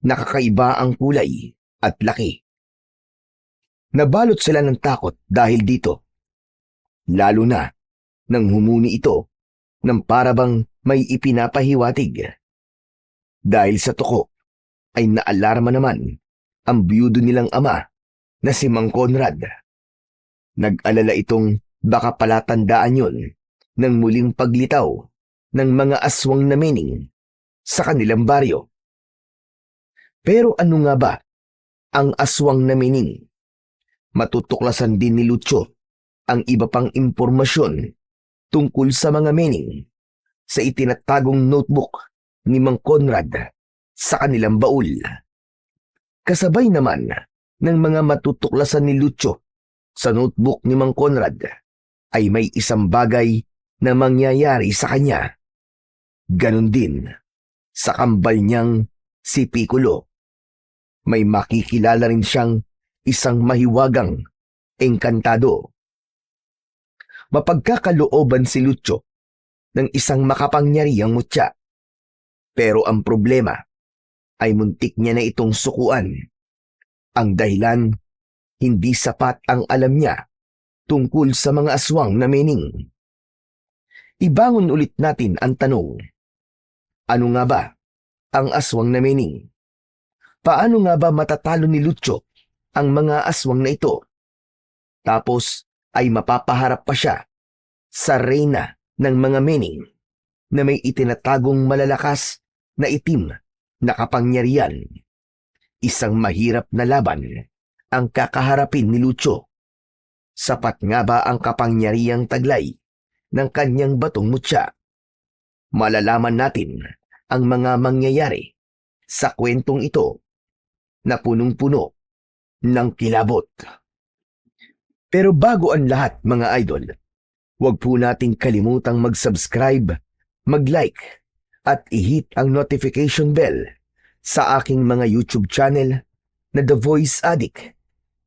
Nakakaiba ang kulay at laki. Nabalot sila ng takot dahil dito. Lalo na nang humuni ito ng parabang may ipinapahiwatig. Dahil sa tuko ay naalarma naman ang biyudo nilang ama na si Mang Conrad. Nag-alala itong baka palatandaan yon ng muling paglitaw ng mga aswang na mening sa kanilang baryo. Pero ano nga ba ang aswang na mening? Matutuklasan din ni Lucio ang iba pang impormasyon tungkol sa mga mening sa itinatagong notebook ni Mang Conrad sa kanilang baul. Kasabay naman ng mga matutuklasan ni Lucio sa notebook ni Mang Conrad ay may isang bagay na mangyayari sa kanya. Ganon din sa kambal niyang si Piccolo. May makikilala rin siyang isang mahiwagang engkantado. Mapagkakalooban si Lucio ng isang makapangyarihang mutya. Pero ang problema ay muntik niya na itong sukuan. Ang dahilan, hindi sapat ang alam niya tungkol sa mga aswang na mening. Ibangon ulit natin ang tanong. Ano nga ba ang aswang na mening? Paano nga ba matatalo ni Lucio ang mga aswang na ito? Tapos ay mapapaharap pa siya sa reyna ng mga mening na may itinatagong malalakas na itim na kapangyarihan. Isang mahirap na laban ang kakaharapin ni Lucio. Sapat nga ba ang kapangyarihang taglay ng kanyang batong mutya? Malalaman natin ang mga mangyayari sa kwentong ito na punong-puno ng kilabot. Pero bago ang lahat, mga idol, huwag po nating kalimutang mag-subscribe, mag-like, at i-hit ang notification bell sa aking mga YouTube channel na The Voice Addict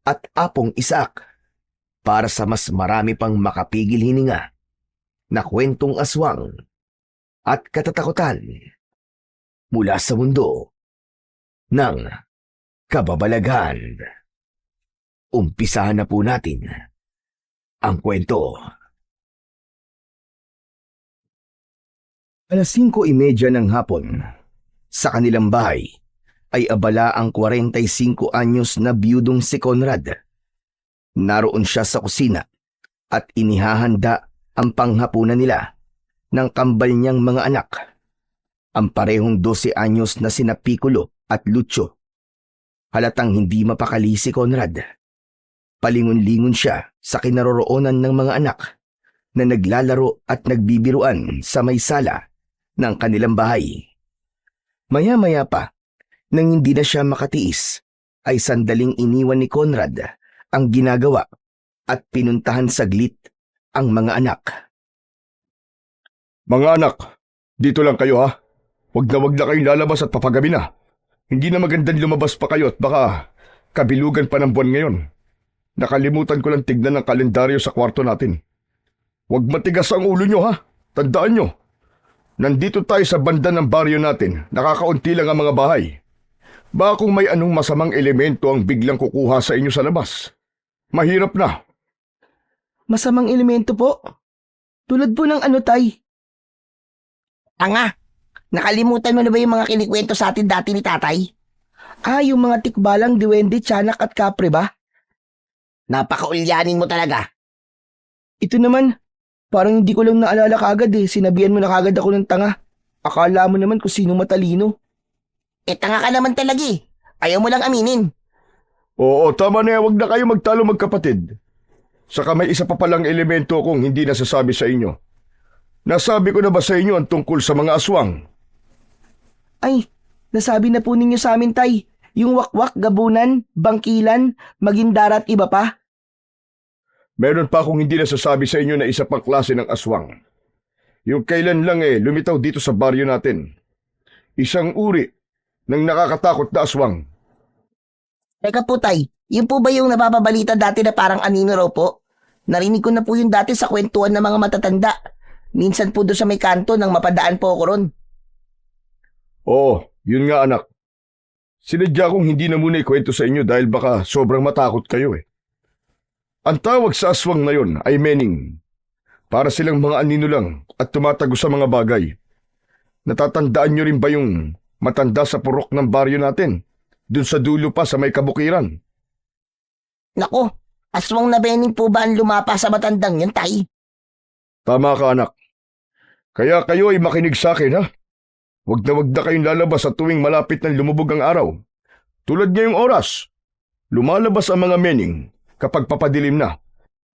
at Apong Isaac para sa mas marami pang makapigil hininga na kwentong aswang at katatakutan mula sa mundo ng kababalaghan. Umpisahan na po natin ang kwento. 5:30 ng hapon, sa kanilang bahay ay abala ang 45 anyos na biyudong si Conrad. Naroon siya sa kusina at inihahanda ang panghapunan nila ng kambal niyang mga anak, ang parehong 12 anyos na sina Piccolo at Lucio. Halatang hindi mapakali si Conrad. Palingon-lingon siya sa kinaroroonan ng mga anak na naglalaro at nagbibiruan sa may sala ng kanilang bahay. Maya-maya pa, nang hindi na siya makatiis, ay sandaling iniwan ni Conrad ang ginagawa at pinuntahan saglit ang mga anak. Mga anak, dito lang kayo ha. Wag na kayong lalabas at papagabi na. Hindi na magandang lumabas pa kayo at baka kabilugan pa ng buwan ngayon. Nakalimutan ko lang tignan ang kalendaryo sa kwarto natin. Huwag matigas ang ulo nyo ha. Tandaan nyo. Nandito tayo sa banda ng baryo natin. Nakakaunti lang ang mga bahay. Baka kung may anong masamang elemento ang biglang kukuha sa inyo sa labas. Mahirap na. Masamang elemento po? Tulad po ng ano, tay? Tanga, nakalimutan mo na ba yung mga kinikwento sa atin dati ni tatay? Yung mga tikbalang, diwende, tiyanak at kapre ba? Napakaulyanin mo talaga. Ito naman, parang hindi ko lang naalala kagad Sinabihan mo na kagad ako ng tanga. Akala mo naman kung sino matalino. Tanga ka naman talaga Ayaw mo lang aminin. Oo, tama na. Huwag na kayo magtalo magkapatid. Saka may isa pa palang elemento akong hindi nasasabi sa inyo. Nasabi ko na ba sa inyo ang tungkol sa mga aswang? Ay, nasabi na po ninyo sa amin, tay. Yung wakwak, gabunan, bangkilan, magindara at iba pa. Meron pa akong hindi nasasabi sa inyo na isa pang klase ng aswang. Yung kailan lang lumitaw dito sa baryo natin. Isang uri ng nakakatakot na aswang. Teka po tay, yun po ba yung nababalita dati na parang anino raw po? Narinig ko na po yung dati sa kwentuhan ng mga matatanda. Minsan po doon sa may kanto nang mapadaan po ako ron. Oo, yun nga anak. Sinadya kong hindi na muna ikwento sa inyo dahil baka sobrang matakot kayo eh. Ang tawag sa aswang na yon ay mening. Para silang mga anino lang at tumatago sa mga bagay. Natatandaan nyo rin ba yung matanda sa purok ng baryo natin? Dun sa dulo pa sa may kabukiran. Nako, aswang na bening po ba ang lumapa sa matandang yun, tay? Tama ka anak. Kaya kayo ay makinig sa akin ha. Wag na kayong lalabas sa tuwing malapit ng lumubog ang araw. Tulad ngayong oras, lumalabas ang mga mening kapag papadilim na.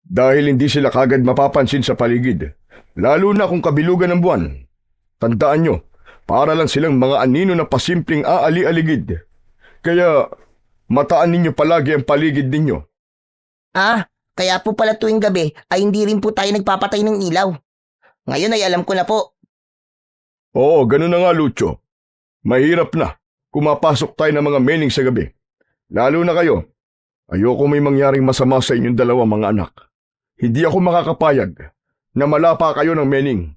Dahil hindi sila kagad mapapansin sa paligid, lalo na kung kabilugan ng buwan. Tandaan nyo, para lang silang mga anino na pasimpleng aali-aligid. Kaya mataan ninyo palagi ang paligid ninyo. Ah, kaya po pala tuwing gabi ay hindi rin po tayo nagpapatay ng ilaw. Ngayon ay alam ko na po. Oo, ganun na nga Lucho. Mahirap na kumapasok tayo ng mga mening sa gabi. Lalo na kayo. Ayoko may mangyaring masama sa inyong dalawa mga anak. Hindi ako makakapayag na malapa kayo ng mening.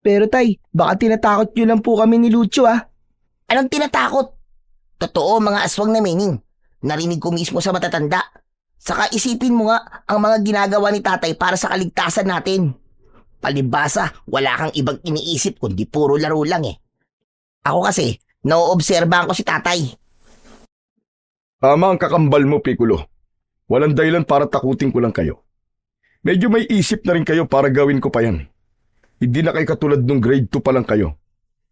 Pero tay, baka tinatakot nyo lang po kami ni Lucio ah. Anong tinatakot? Totoo mga aswang na mening. Narinig ko mismo sa matatanda. Saka isipin mo nga ang mga ginagawa ni tatay para sa kaligtasan natin. Palibhasa, wala kang ibang iniisip kundi puro laro lang eh. Ako kasi, nauobserbahan ko si tatay. Tama ang kakambal mo, Piccolo. Walang dahilan para takutin ko lang kayo. Medyo may isip na rin kayo para gawin ko pa yan. Hindi na kayo katulad nung grade 2 pa lang kayo.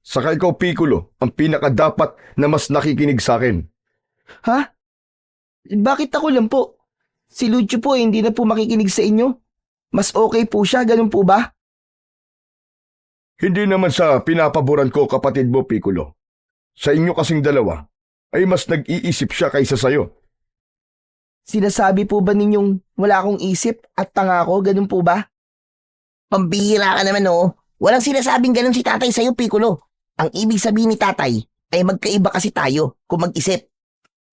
Saka ikaw, Piccolo, ang pinakadapat na mas nakikinig sa akin. Ha? Bakit ako lang po? Si Lucio po hindi na po makikinig sa inyo. Mas okay po siya, ganun po ba? Hindi naman sa pinapaboran ko kapatid mo, Piccolo. Sa inyo kasing dalawa, ay mas nag-iisip siya kaysa sayo. Sinasabi po ba ninyong wala akong isip at tanga ako, ganun po ba? Pambihira ka naman oh. Walang sinasabing ganun si tatay sa'yo, Piccolo. Ang ibig sabihin ni tatay ay magkaiba kasi tayo kung mag-isip.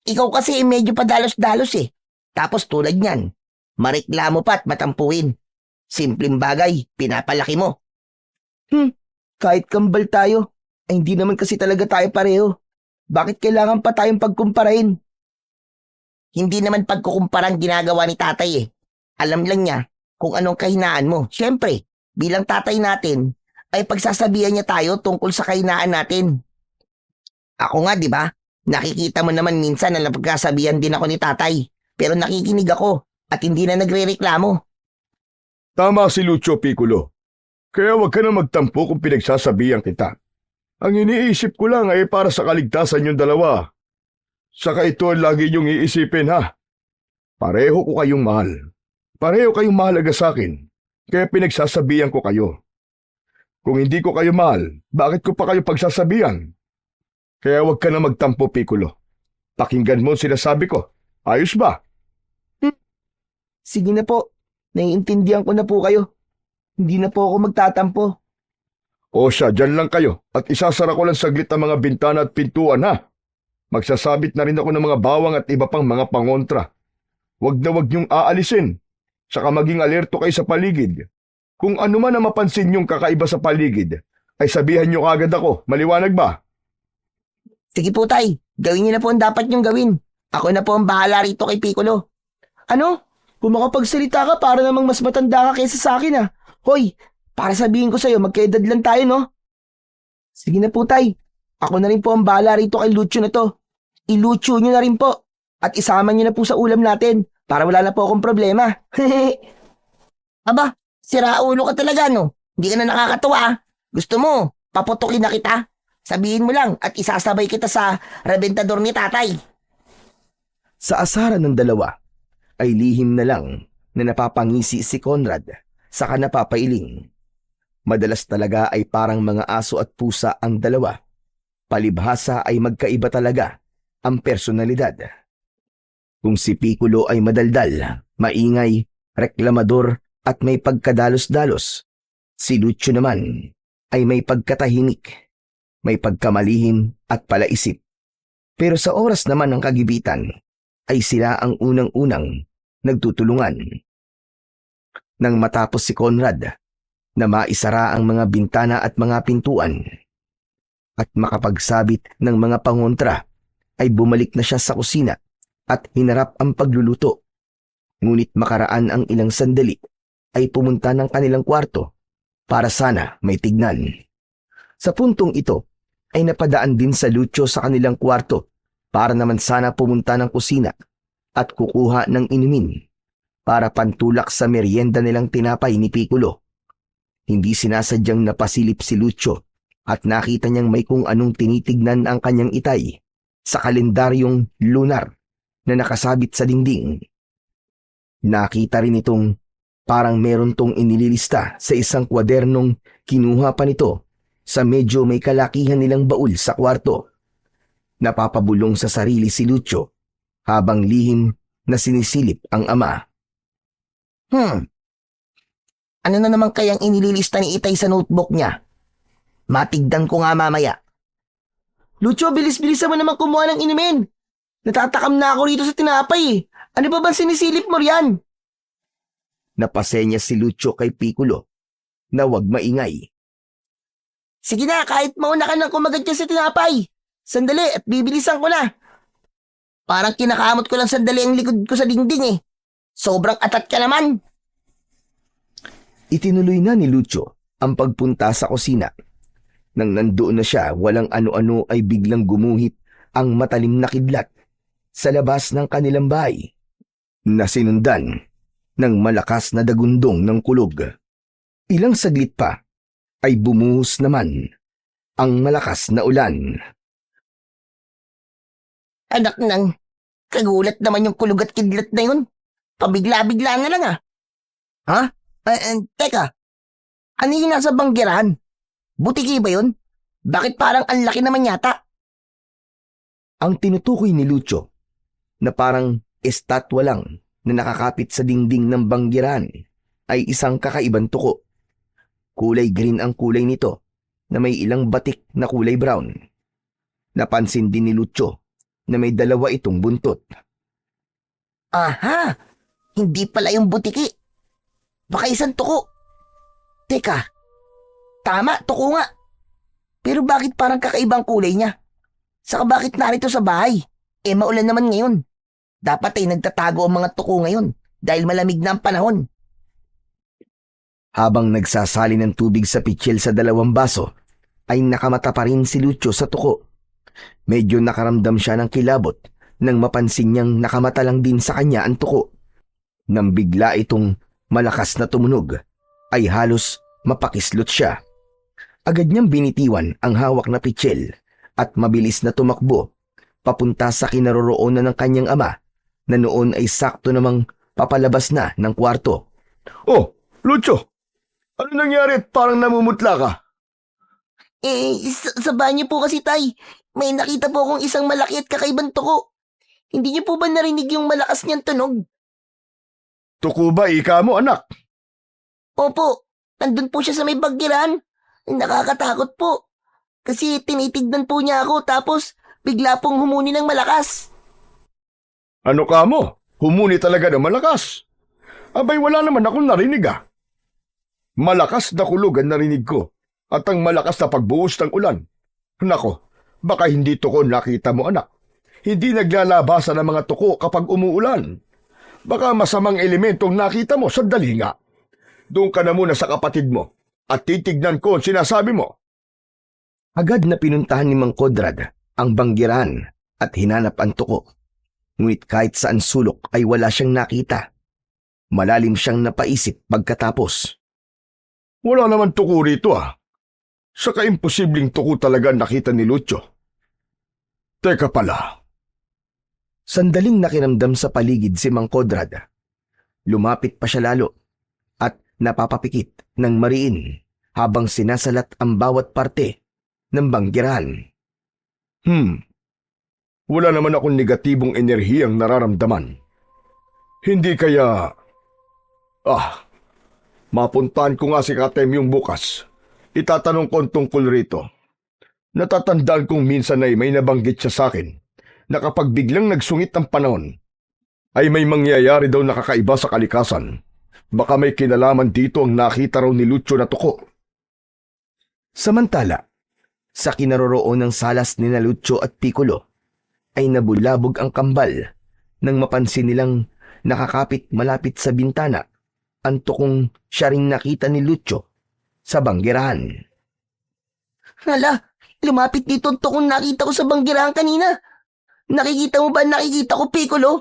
Ikaw kasi medyo padalos-dalos eh. Tapos tulad niyan, mareklamo pa at matampuin. Simpleng bagay, pinapalaki mo. Kahit kambal tayo, ay hindi naman kasi talaga tayo pareho. Bakit kailangan pa tayong pagkumparahin? Hindi naman pagkukumparang ginagawa ni tatay eh. Alam lang niya kung anong kahinaan mo. Siyempre, bilang tatay natin, ay pagsasabihan niya tayo tungkol sa kahinaan natin. Ako nga, di ba? Nakikita mo naman minsan na napagkasabihan din ako ni tatay. Pero nakikinig ako at hindi na nagre-reklamo. Tama si Lucio, Piccolo. Kaya huwag ka na magtampo kung pinagsasabihan kita. Ang iniisip ko lang ay para sa kaligtasan yung dalawa. Saka ito ang lagi niyong iisipin ha. Pareho ko kayong mahal. Pareho kayong mahalaga sa akin. Kaya pinagsasabihan ko kayo. Kung hindi ko kayo mahal, bakit ko pa kayo pagsasabihan? Kaya huwag ka na magtampo, Piccolo. Pakinggan mo ang sinasabi ko. Ayos ba? Sige na po, naiintindihan ko na po kayo. Hindi na po ako magtatampo. O siya, dyan lang kayo at isasara ko lang saglit ang mga bintana at pintuan ha. Magsasabit na rin ako ng mga bawang at iba pang mga pangontra. Huwag na huwag niyong aalisin. Saka maging alerto kayo sa paligid. Kung ano man ang mapansin niyong kakaiba sa paligid, ay sabihan niyo kagad ako. Maliwanag ba? Sige po tay, gawin niyo na po ang dapat niyong gawin. Ako na po ang bahala rito kay Piccolo. Ano? Kung makapagsalita ka, para namang mas matanda ka kaysa sa akin ah. Hoy, para sabihin ko sa'yo, magkaedad lang tayo no? Sige na po tay, ako na rin po ang bahala rito kay Lucio na to. I-Lucio nyo na rin po. At isama nyo na po sa ulam natin para wala na po akong problema. Aba, sira ulo ka talaga no? Hindi ka na nakakatuwa ah. Gusto mo, paputukin na kita? Sabihin mo lang at isasabay kita sa rebentador ni tatay. Sa asaran ng dalawa, ay lihim na lang na napapangisi si Conrad saka napapailing. Madalas talaga ay parang mga aso at pusa ang dalawa. Palibhasa ay magkaiba talaga ang personalidad. Kung si Piccolo ay madaldal, maingay, reklamador at may pagkadalos-dalos, si Lucio naman ay may pagkatahimik, may pagkamalihim at palaisip. Pero sa oras naman ng kagibitan, ay sila ang unang-unang nagtutulungan. Nang matapos si Conrad na maisara ang mga bintana at mga pintuan at makapagsabit ng mga pangontra, ay bumalik na siya sa kusina at hinarap ang pagluluto. Ngunit makaraan ang ilang sandali ay pumunta ng kanilang kwarto para sana may tignan. Sa puntong ito ay napadaan din sa Lucio sa kanilang kwarto para naman sana pumunta ng kusina at kukuha ng inumin para pantulak sa merienda nilang tinapay ni Piccolo. Hindi sinasadyang napasilip si Lucio at nakita niyang may kung anong tinitignan ang kanyang itay sa kalendaryong lunar na nakasabit sa dingding. Nakita rin itong parang meron tong inililista sa isang kwadernong kinuha pa nito sa medyo may kalakihan nilang baul sa kwarto. Napapabulong sa sarili si Lucio habang lihim na sinisilip ang ama. Ano na naman kayang inililista ni Itay sa notebook niya? Matigdan ko nga mamaya. Lucio, bilis-bilisan mo naman kumuha ng inumin. Natatakam na ako rito sa tinapay eh. Ano ba bang sinisilip mo riyan? Napasenya si Lucio kay Piccolo na huwag maingay. Sige na, kahit mauna ka nang kumagat dyan sa tinapay. Sandali at bibilisan ko na. Parang kinakamot ko lang sandali ang likod ko sa dingding eh. Sobrang atat ka naman. Itinuloy na ni Lucio ang pagpunta sa kusina. Nang nandoon na siya, walang ano-ano ay biglang gumuhit ang matalim na kidlat sa labas ng kanilang bahay na sinundan ng malakas na dagundong ng kulog. Ilang saglit pa ay bumuhos naman ang malakas na ulan. Anak nang, kagulat naman yung kulog at kidlat na yun. Pabigla-bigla na lang ah. Ha? Teka, ano yung nasa banggirahan? Butiki ba yun? Bakit parang ang laki naman yata? Ang tinutukoy ni Lucio na parang estatwa lang na nakakapit sa dingding ng banggiran ay isang kakaibang tuko. Kulay green ang kulay nito na may ilang batik na kulay brown. Napansin din ni Lucio na may dalawa itong buntot. Aha! Hindi pala yung butiki. Baka isang tuko. Teka, tama, tuko nga. Pero bakit parang kakaibang kulay niya? Saka bakit narito sa bahay? Maulan naman ngayon. Dapat ay nagtatago ang mga tuko ngayon dahil malamig na ang panahon. Habang nagsasali ng tubig sa pitsil sa dalawang baso, ay nakamata pa rin si Lucio sa tuko. Medyo nakaramdam siya ng kilabot nang mapansin niyang nakamata lang din sa kanya ang tuko. Nang bigla itong malakas na tumunog, ay halos mapakislot siya. Agad niyang binitiwan ang hawak na pitsil at mabilis na tumakbo papunta sa kinaroroonan ng kanyang ama na noon ay sakto namang papalabas na ng kwarto. Oh, Lucio! Ano nangyari? Parang namumutla ka. Sa banyo po kasi tay, may nakita po akong isang malaki at kakaibang tuko. Hindi niyo po ba narinig yung malakas niyang tunog? Tuko ba ika mo, anak? Opo, nandun po siya sa may baggiran. Nakakatakot po. Kasi tinitignan po niya ako tapos bigla pong humuni ng malakas. Ano ka mo? Humuni talaga ng malakas. Abay, wala naman akong narinig ah. Malakas na kulog ang narinig ko at ang malakas na pagbuhos ng ulan. Nako, baka hindi tuko nakita mo, anak. Hindi naglalabasan ng mga tuko kapag umuulan. Baka masamang elementong nakita mo, sandali nga. Doon ka na muna sa kapatid mo at titignan ko ang sinasabi mo. Agad na pinuntahan ni Mang Kodrad ang banggiran at hinanap ang tuko. Ngunit kahit saan sulok ay wala siyang nakita. Malalim siyang napaisip pagkatapos. Wala naman tuko rito ah. Saka imposibleng tuko talaga nakita ni Lucio. Teka pala. Sandaling nakiramdam sa paligid si Mang Kodrad. Lumapit pa siya lalo at napapapikit ng mariin habang sinasalat ang bawat parte ng banggiran. Wala naman akong negatibong enerhiyang nararamdaman. Hindi kaya... mapuntahan ko nga si Katemyong bukas. Itatanong ko ang tungkol rito. Natatandaan kong minsan ay may nabanggit siya sa akin na kapag biglang nagsungit ang panahon, ay may mangyayari daw nakakaiba sa kalikasan. Baka may kinalaman dito ang nakita raw ni Lucio na tuko. Samantala, sa kinaroroon ng salas ni Lucio at Piccolo, ay nabulabog ang kambal nang mapansin nilang nakakapit malapit sa bintana ang tukong siya ring nakita ni Lucio sa banggirahan. Hala, lumapit dito ang tukong nakita ko sa banggirahan kanina. Nakikita mo ba ang nakikita ko, Piccolo?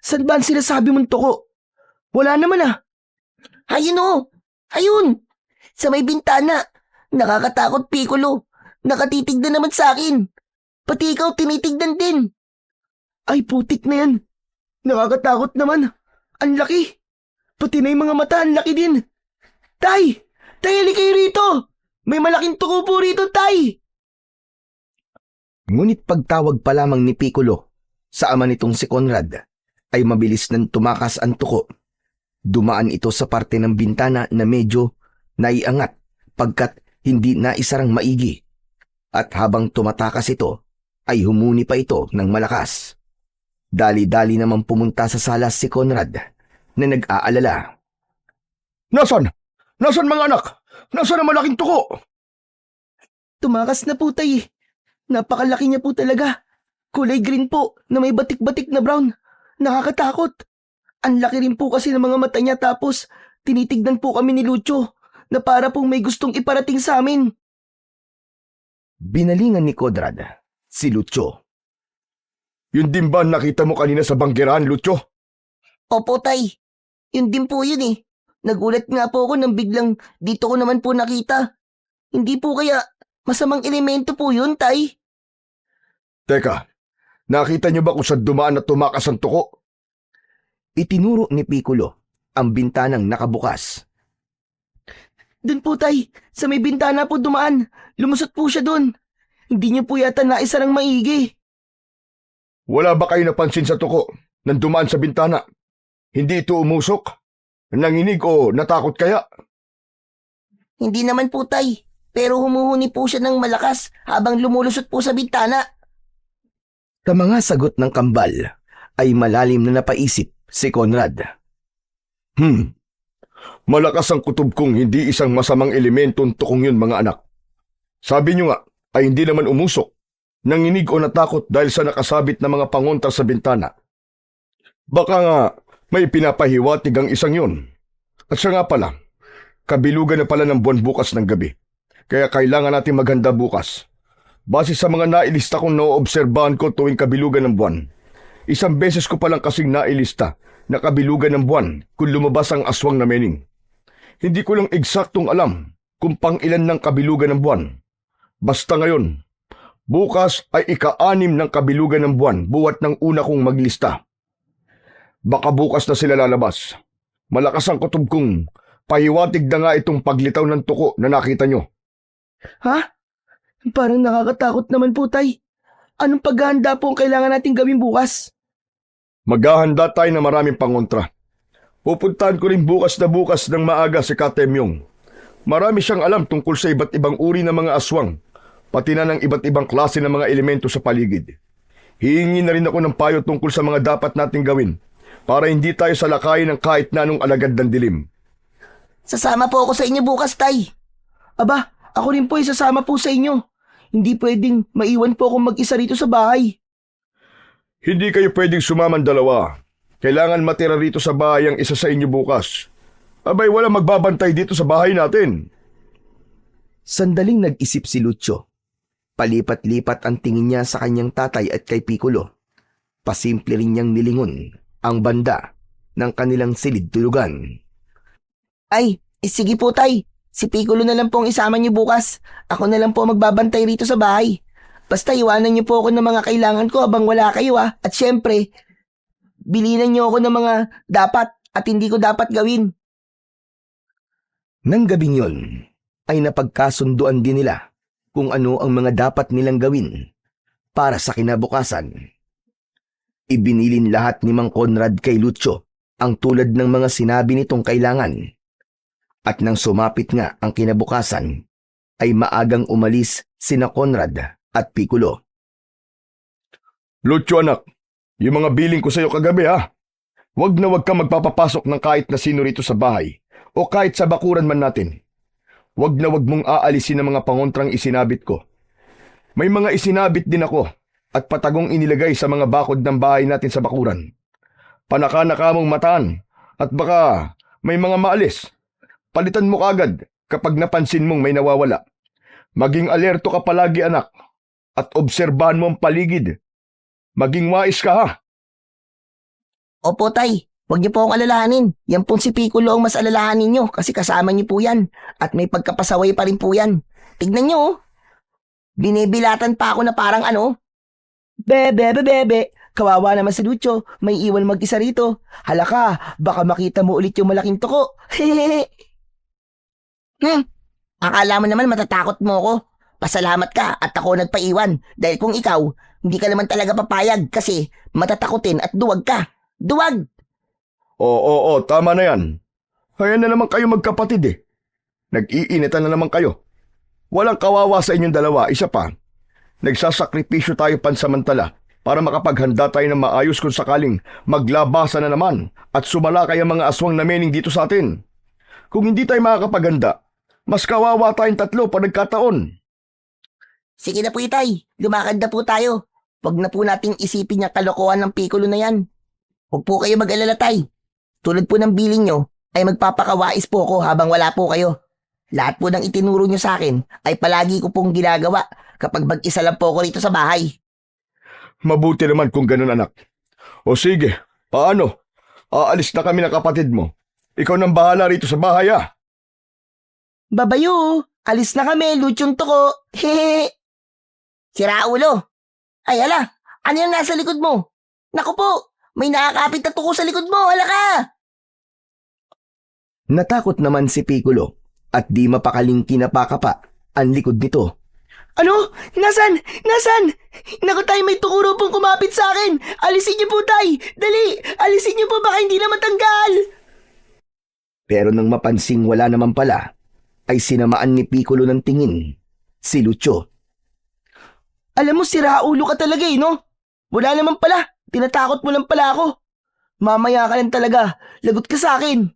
Saan ba ang sinasabi mong tuko? Wala naman ah. Ayun o! Ayun! Sa may bintana. Nakakatakot, Piccolo. Nakatitig na naman sa akin. Pati ikaw tinitignan din. Ay putik na yan. Nakakatakot naman. Ang laki. Pati na yung mga mata, ang laki din. Tay! Tay, halika kayo rito! May malaking tuko po rito, Tay! Ngunit pagtawag pa lamang ni Piccolo sa ama nitong si Conrad, ay mabilis nang tumakas ang tuko. Dumaan ito sa parte ng bintana na medyo naiangat pagkat hindi naisarang maigi. At habang tumatakas ito, ay humuni pa ito ng malakas. Dali-dali naman pumunta sa sala si Conrad na nag-aalala. Nasaan? Nasaan mga anak? Nasaan ang malaking tuko? Tumakas na po, Tay. Napakalaki niya po talaga. Kulay green po na may batik-batik na brown. Nakakatakot. Ang laki rin po kasi ng mga mata niya tapos tinitignan po kami ni Lucio na para pong may gustong iparating sa amin. Binalingan ni Conrad si Lucio. Yun din ba nakita mo kanina sa banggirahan, Lucio? Opo, Tay. Yun din po yun eh. Nagulat nga po ako nang biglang dito ko naman po nakita. Hindi po kaya masamang elemento po yun, Tay? Teka, nakita niyo ba kung saan dumaan at tumakas ang tuko? Itinuro ni Piccolo ang bintanang nakabukas. Doon po, Tay. Sa may bintana po dumaan. Lumusot po siya doon. Hindi niyo po yata naisarang maigi. Wala ba kayo napansin sa tuko nang dumaan sa bintana? Hindi ito umusok? Nanginig o natakot kaya? Hindi naman po, Tay. Pero humuhuni po siya ng malakas habang lumulusot po sa bintana. Sa mga sagot ng kambal ay malalim na napaisip si Conrad. Malakas ang kutob kong hindi isang masamang elementong tukong yun, mga anak. Sabi niyo nga ay hindi naman umusok, nanginig o natakot dahil sa nakasabit na mga pangontra sa bintana. Baka nga may pinapahiwatig ang isang yun. At siya nga pala, kabilugan na pala ng buwan bukas ng gabi. Kaya kailangan natin maghanda bukas. Base sa mga nailista kong naoobserbahan ko tuwing kabilugan ng buwan, isang beses ko palang kasing nailista na kabilugan ng buwan kung lumabas ang aswang na mening. Hindi ko lang eksaktong alam kung pang ilan ng kabilugan ng buwan. Basta ngayon, bukas ay ika-6 ng kabilugan ng buwan buwat ng una kong maglista. Baka bukas na sila lalabas. Malakas ang kutob kong pahiwatig na nga itong paglitaw ng tuko na nakita nyo. Ha? Parang nakakatakot naman po, Tay. Anong paghahanda po ang kailangan nating gawin bukas? Maghahanda tayo na maraming pangontra. Pupuntahan ko rin bukas ng maaga si Katemyong. Marami siyang alam tungkol sa iba't ibang uri ng mga aswang, pati na ng iba't ibang klase ng mga elemento sa paligid. Hihingi na rin ako ng payo tungkol sa mga dapat nating gawin para hindi tayo salakayin ng kahit na anong alagad ng dilim. Sasama po ako sa inyo bukas, Tay. Aba, ako rin po isasama po sa inyo. Hindi pwedeng maiwan po akong mag-isa rito sa bahay. Hindi kayo pwedeng sumaman dalawa. Kailangan matira rito sa bahay ang isa sa inyo bukas. Abay, wala magbabantay dito sa bahay natin. Sandaling nag-isip si Lucio. Palipat-lipat ang tingin niya sa kanyang tatay at kay Piccolo. Pasimple rin niyang nilingon ang banda ng kanilang silid tulugan. Ay, sige po, Tay. Si Piccolo na lang pong isama niyo bukas. Ako na lang po magbabantay rito sa bahay. Basta iwanan niyo po ako ng mga kailangan ko habang wala kayo ah. At syempre, bilinan niyo ako ng mga dapat at hindi ko dapat gawin. Nang gabing yon, ay napagkasunduan din nila kung ano ang mga dapat nilang gawin para sa kinabukasan. Ibinilin lahat ni Mang Conrad kay Lucio ang tulad ng mga sinabi nitong kailangan. At nang sumapit nga ang kinabukasan, ay maagang umalis sina Conrad at Piccolo. Lucio anak, yung mga biling ko sa iyo kagabi ha. Wag na wag ka magpapapasok ng kahit na sino rito sa bahay o kahit sa bakuran man natin. Wag na wag mong aalisin ang mga pangontrang isinabit ko. May mga isinabit din ako, at patagong inilagay sa mga bakod ng bahay natin sa bakuran. Panaka-naka mong mataan at baka may mga maalis. Palitan mo kagad kapag napansin mong may nawawala. Maging alerto ka palagi, anak, at obserbahan mo ang paligid. Maging wais ka, ha? Opo, Tay. Huwag niyo po akong alalahanin. Yan pong si Piccolo ang mas alalahanin niyo kasi kasama niyo po yan. At may pagkapasaway pa rin po yan. Tignan niyo, oh. Binibilatan pa ako na parang ano. Bebe. Kawawa naman si Lucio. May iwan mag-isa rito. Halaka, baka makita mo ulit yung malaking toko. Hehehe. Akala mo naman matatakot mo ako. Pasalamat ka at ako nagpaiwan. Dahil kung ikaw, hindi ka naman talaga papayag kasi matatakotin at duwag ka. Duwag! Oo, tama na yan. Kaya na naman kayo magkapatid eh. Nag-iinitan na naman kayo. Walang kawawa sa inyong dalawa, isa pa. Nagsasakripisyo tayo pansamantala para makapaghanda tayo ng maayos kung sakaling maglabasa na naman at sumalakay ang mga aswang na mening dito sa atin. Kung hindi tayo makakapaghanda, mas kawawa tayong tatlo pag nagkataon. Sige na po, Itay. Lumakad na po tayo. Huwag na po nating isipin yung kalokohan ng Piccolo na yan. Huwag po kayo mag-alala, Tay. Tulad po ng biling nyo, ay magpapakawais po ako habang wala po kayo. Lahat po ng itinuro nyo sa akin ay palagi ko pong ginagawa kapag mag-isa lang po ako rito sa bahay. Mabuti naman kung ganun, anak. O sige, paano? Aalis na kami ng kapatid mo. Ikaw nang bahala rito sa bahay, ah. Babayo, alis na kami, Lucyong toko. Hehehe. Sira ulo. Ay, ala, ano yung nasa likod mo? Naku po, may nakakapit na tuko sa likod mo, hala ka! Natakot naman si Piccolo at di mapakaling kinapakapa ang likod nito. Ano? Nasaan? Naku, Tay, may tukuro pong kumapit sa akin. Alisin niyo po, Tay. Dali, alisin niyo po, baka hindi na matanggal. Pero nang mapansing wala naman pala, ay sinamaan ni Piccolo ng tingin si Lucio. Alam mo, siraulo ka talaga eh, no? Wala naman pala. Tinatakot mo lang pala ako. Mamaya ka lang talaga. Lagot ka sa akin.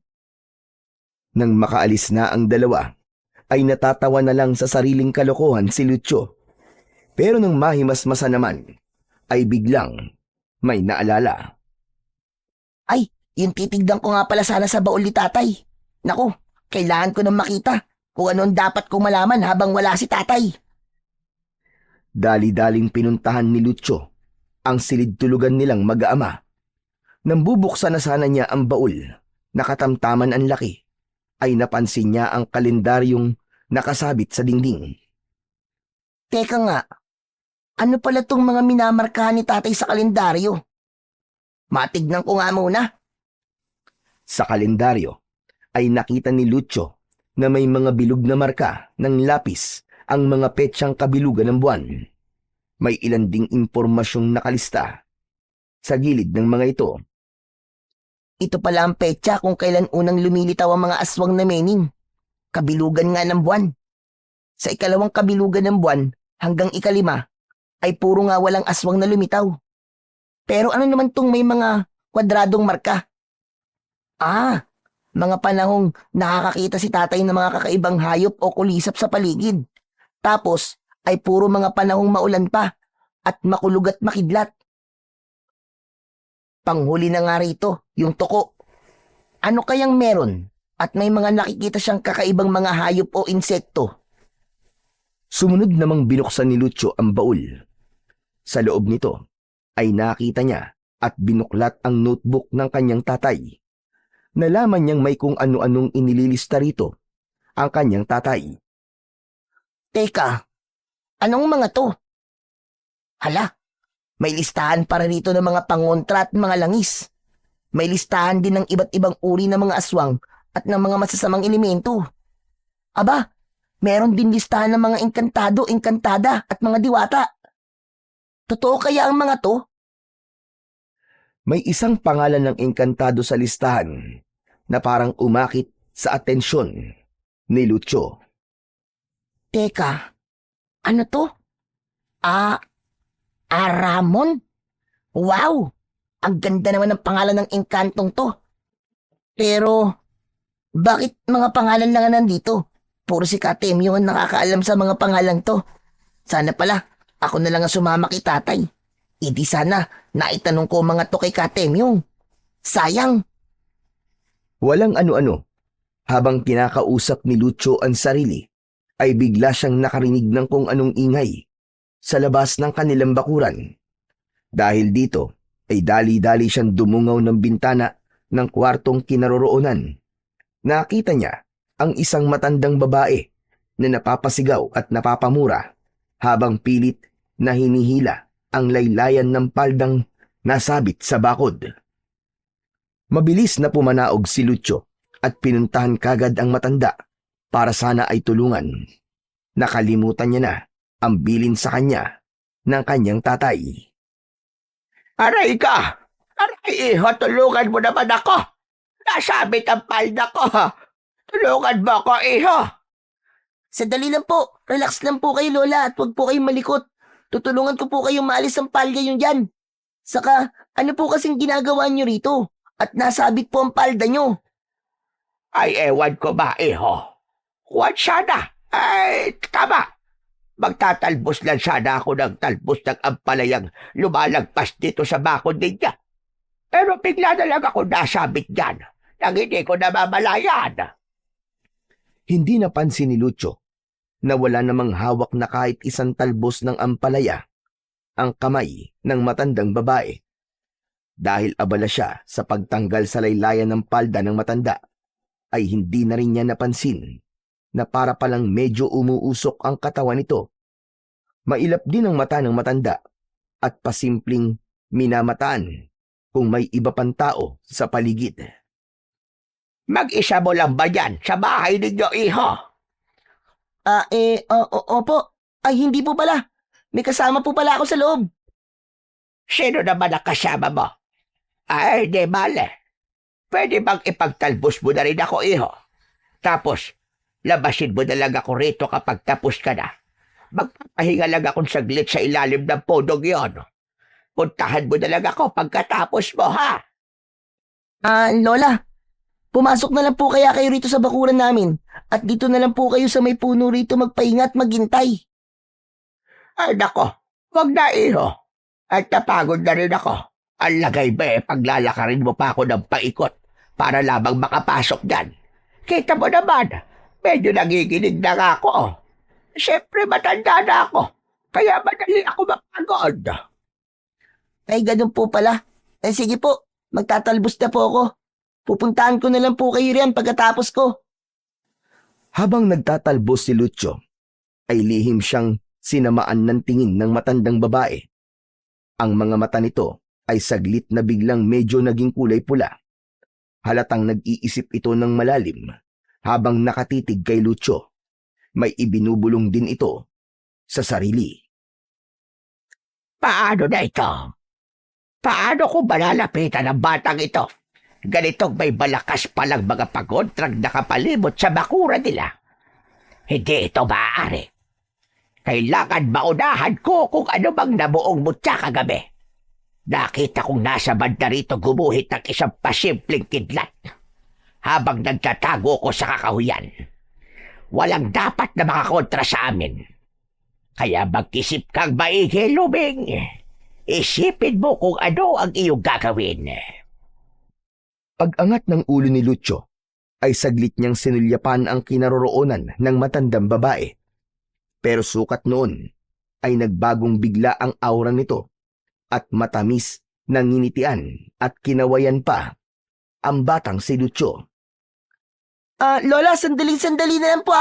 Nang makaalis na ang dalawa, ay natatawa na lang sa sariling kalokohan si Lucio. Pero nang mahimasmasa naman, ay biglang may naalala. Ay, yung titignan ko nga pala sana sa baul ni Tatay. Naku, kailangan ko nang makita kung ano ang dapat kong malaman habang wala si Tatay. Dali-daling pinuntahan ni Lucio ang silid-tulugan nilang mag-aama. Nang bubuksan na sana niya ang baul, nakatamtaman ang laki, ay napansin niya ang kalendaryong nakasabit sa dingding. Teka nga, ano pala tong mga minamarkahan ni Tatay sa kalendaryo? Matignan ko nga muna. Sa kalendaryo ay nakita ni Lucio na may mga bilog na marka ng lapis ang mga petsang kabilugan ng buwan. May ilan ding impormasyong nakalista sa gilid ng mga ito. Ito pala ang petsa kung kailan unang lumilitaw ang mga aswang na mening. Kabilugan nga ng buwan. Sa ikalawang kabilugan ng buwan hanggang ikalima ay puro nga walang aswang na lumitaw. Pero ano naman tong may mga kwadradong marka? Mga panahong nakakakita si Tatay ng mga kakaibang hayop o kulisap sa paligid. Tapos ay puro mga panahong maulan pa at makulog at makidlat. Panghuli na nga rito, yung toko. Ano kayang meron? At may mga nakikita siyang kakaibang mga hayop o insekto. Sumunod namang binuksan ni Lucio ang baul. Sa loob nito ay nakita niya at binuklat ang notebook ng kanyang tatay. Nalaman niyang may kung ano-anong inililista rito ang kanyang tatay. Teka, anong mga to? Hala, may listahan para rito ng mga pangontra at mga langis. May listahan din ng iba't ibang uri ng mga aswang at ng mga masasamang elemento. Aba, meron din listahan ng mga engkantado, engkantada at mga diwata. Totoo kaya ang mga to? May isang pangalan ng engkantado sa listahan na parang umakit sa atensyon ni Lucio. Teka, ano to? Ramon? Wow! Ang ganda naman ng pangalan ng engkantong to. Pero, bakit mga pangalan lang nandito? Puro si Katem yung nakakaalam sa mga pangalang to. Sana pala, ako na lang ang sumama kay Tatay. Hindi sana naitanong ko mga to kay Katemyong. Sayang. Walang ano-ano. Habang kinakausap ni Lucio ang sarili, ay bigla siyang nakarinig ng kung anong ingay sa labas ng kanilang bakuran. Dahil dito, ay dali-dali siyang dumungaw ng bintana ng kwartong kinaroroonan. Nakita niya ang isang matandang babae na napapasigaw at napapamura habang pilit na hinihila ang laylayan ng paldang nasabit sa bakod. Mabilis na pumanaog si Lucio at pinuntahan kagad ang matanda para sana ay tulungan. Nakalimutan niya na ang bilin sa kanya ng kanyang tatay. Aray ka! Aray, iho, tulungan mo naman ako! Nasabit ang palda ko, ha! Tulungan mo ako, iho! Sandali lang po. Relax lang po kayo, Lola, at huwag po kayong malikot. Tutulungan ko po kayong maalis ang palya yung dyan. Saka, ano po kasing ginagawa nyo rito? At nasabit po ang palda nyo. Ay, ewan ko ba, iho? Huwag sana! Ay, tama! Magtatalbos lang sana ako ng talbos ng ampalayang lumalagpas dito sa bakod ninyo. Pero bigla na lang ako nasabit dyan nang hindi ko namamalayan. Hindi napansin ni Lucio na wala namang hawak na kahit isang talbos ng ampalaya ang kamay ng matandang babae. Dahil abala siya sa pagtanggal sa laylayan ng palda ng matanda, ay hindi na rin niya napansin na para palang medyo umuusok ang katawan nito. Mailap din ang mata ng matanda at pasimpleng minamataan kung may iba pang tao sa paligid. Mag-isa mo lang ba yan sa bahay ninyo, iho? Opo. Ay, hindi po pala. May kasama po pala ako sa loob. Sino naman ang kasama mo? Ay, di male. Pwede bang ipagtalbos mo na rin ako, iho? Tapos, labasin mo na lang ako rito kapag tapos ka na. Magpapahinga lang akong saglit sa ilalim ng podong yon. Puntahan mo na lang ako pagkatapos mo, ha? Lola, pumasok na lang po kaya kayo rito sa bakuran namin. At dito na lang po kayo sa may puno rito magpahinga at maghintay. Ay, nako. Wag na, iho. At napagod na rin ako. Ang lagay ba paglalakarin mo pa ako ng paikot para lamang makapasok dyan. Kita mo naman, medyo nangiginig na nga ako. Siyempre matanda na ako, kaya madali ako mapagod. Ay, ganun po pala. Ay, sige po, magtatalbos na po ako. Pupuntahan ko na lang po kayo riyan pagkatapos ko. Habang nagtatalbos si Lucio, ay lihim siyang sinamaan ng tingin ng matandang babae. Ang mga mata nito ay saglit na biglang medyo naging kulay pula. Halatang nag-iisip ito ng malalim habang nakatitig kay Lucio. May ibinubulong din ito sa sarili. Paano na ito? Paano ko malalapitan ang batang ito? Ganitong may malakas palang mga pagontrang nakapalibot sa bakura nila. Hindi ito maaari. Kailangan maunahan ko kung ano bang nabuong mutya kagabi. Nakita kong nasa banda rito gumuhit ng isang pasimpleng kidlat habang nagtatago ko sa kakahuyan. Walang dapat na makakontra sa amin. Kaya mag-isip kang maigi, Luming. Isipin mo kung ano ang iyong gagawin. Pag-angat ng ulo ni Lucio, ay saglit niyang sinulyapan ang kinaroroonan ng matandang babae. Pero sukat noon, ay nagbagong bigla ang aura nito at matamis na nginitian at kinawayan pa ang batang si Lucio. Lola, sandali na lang po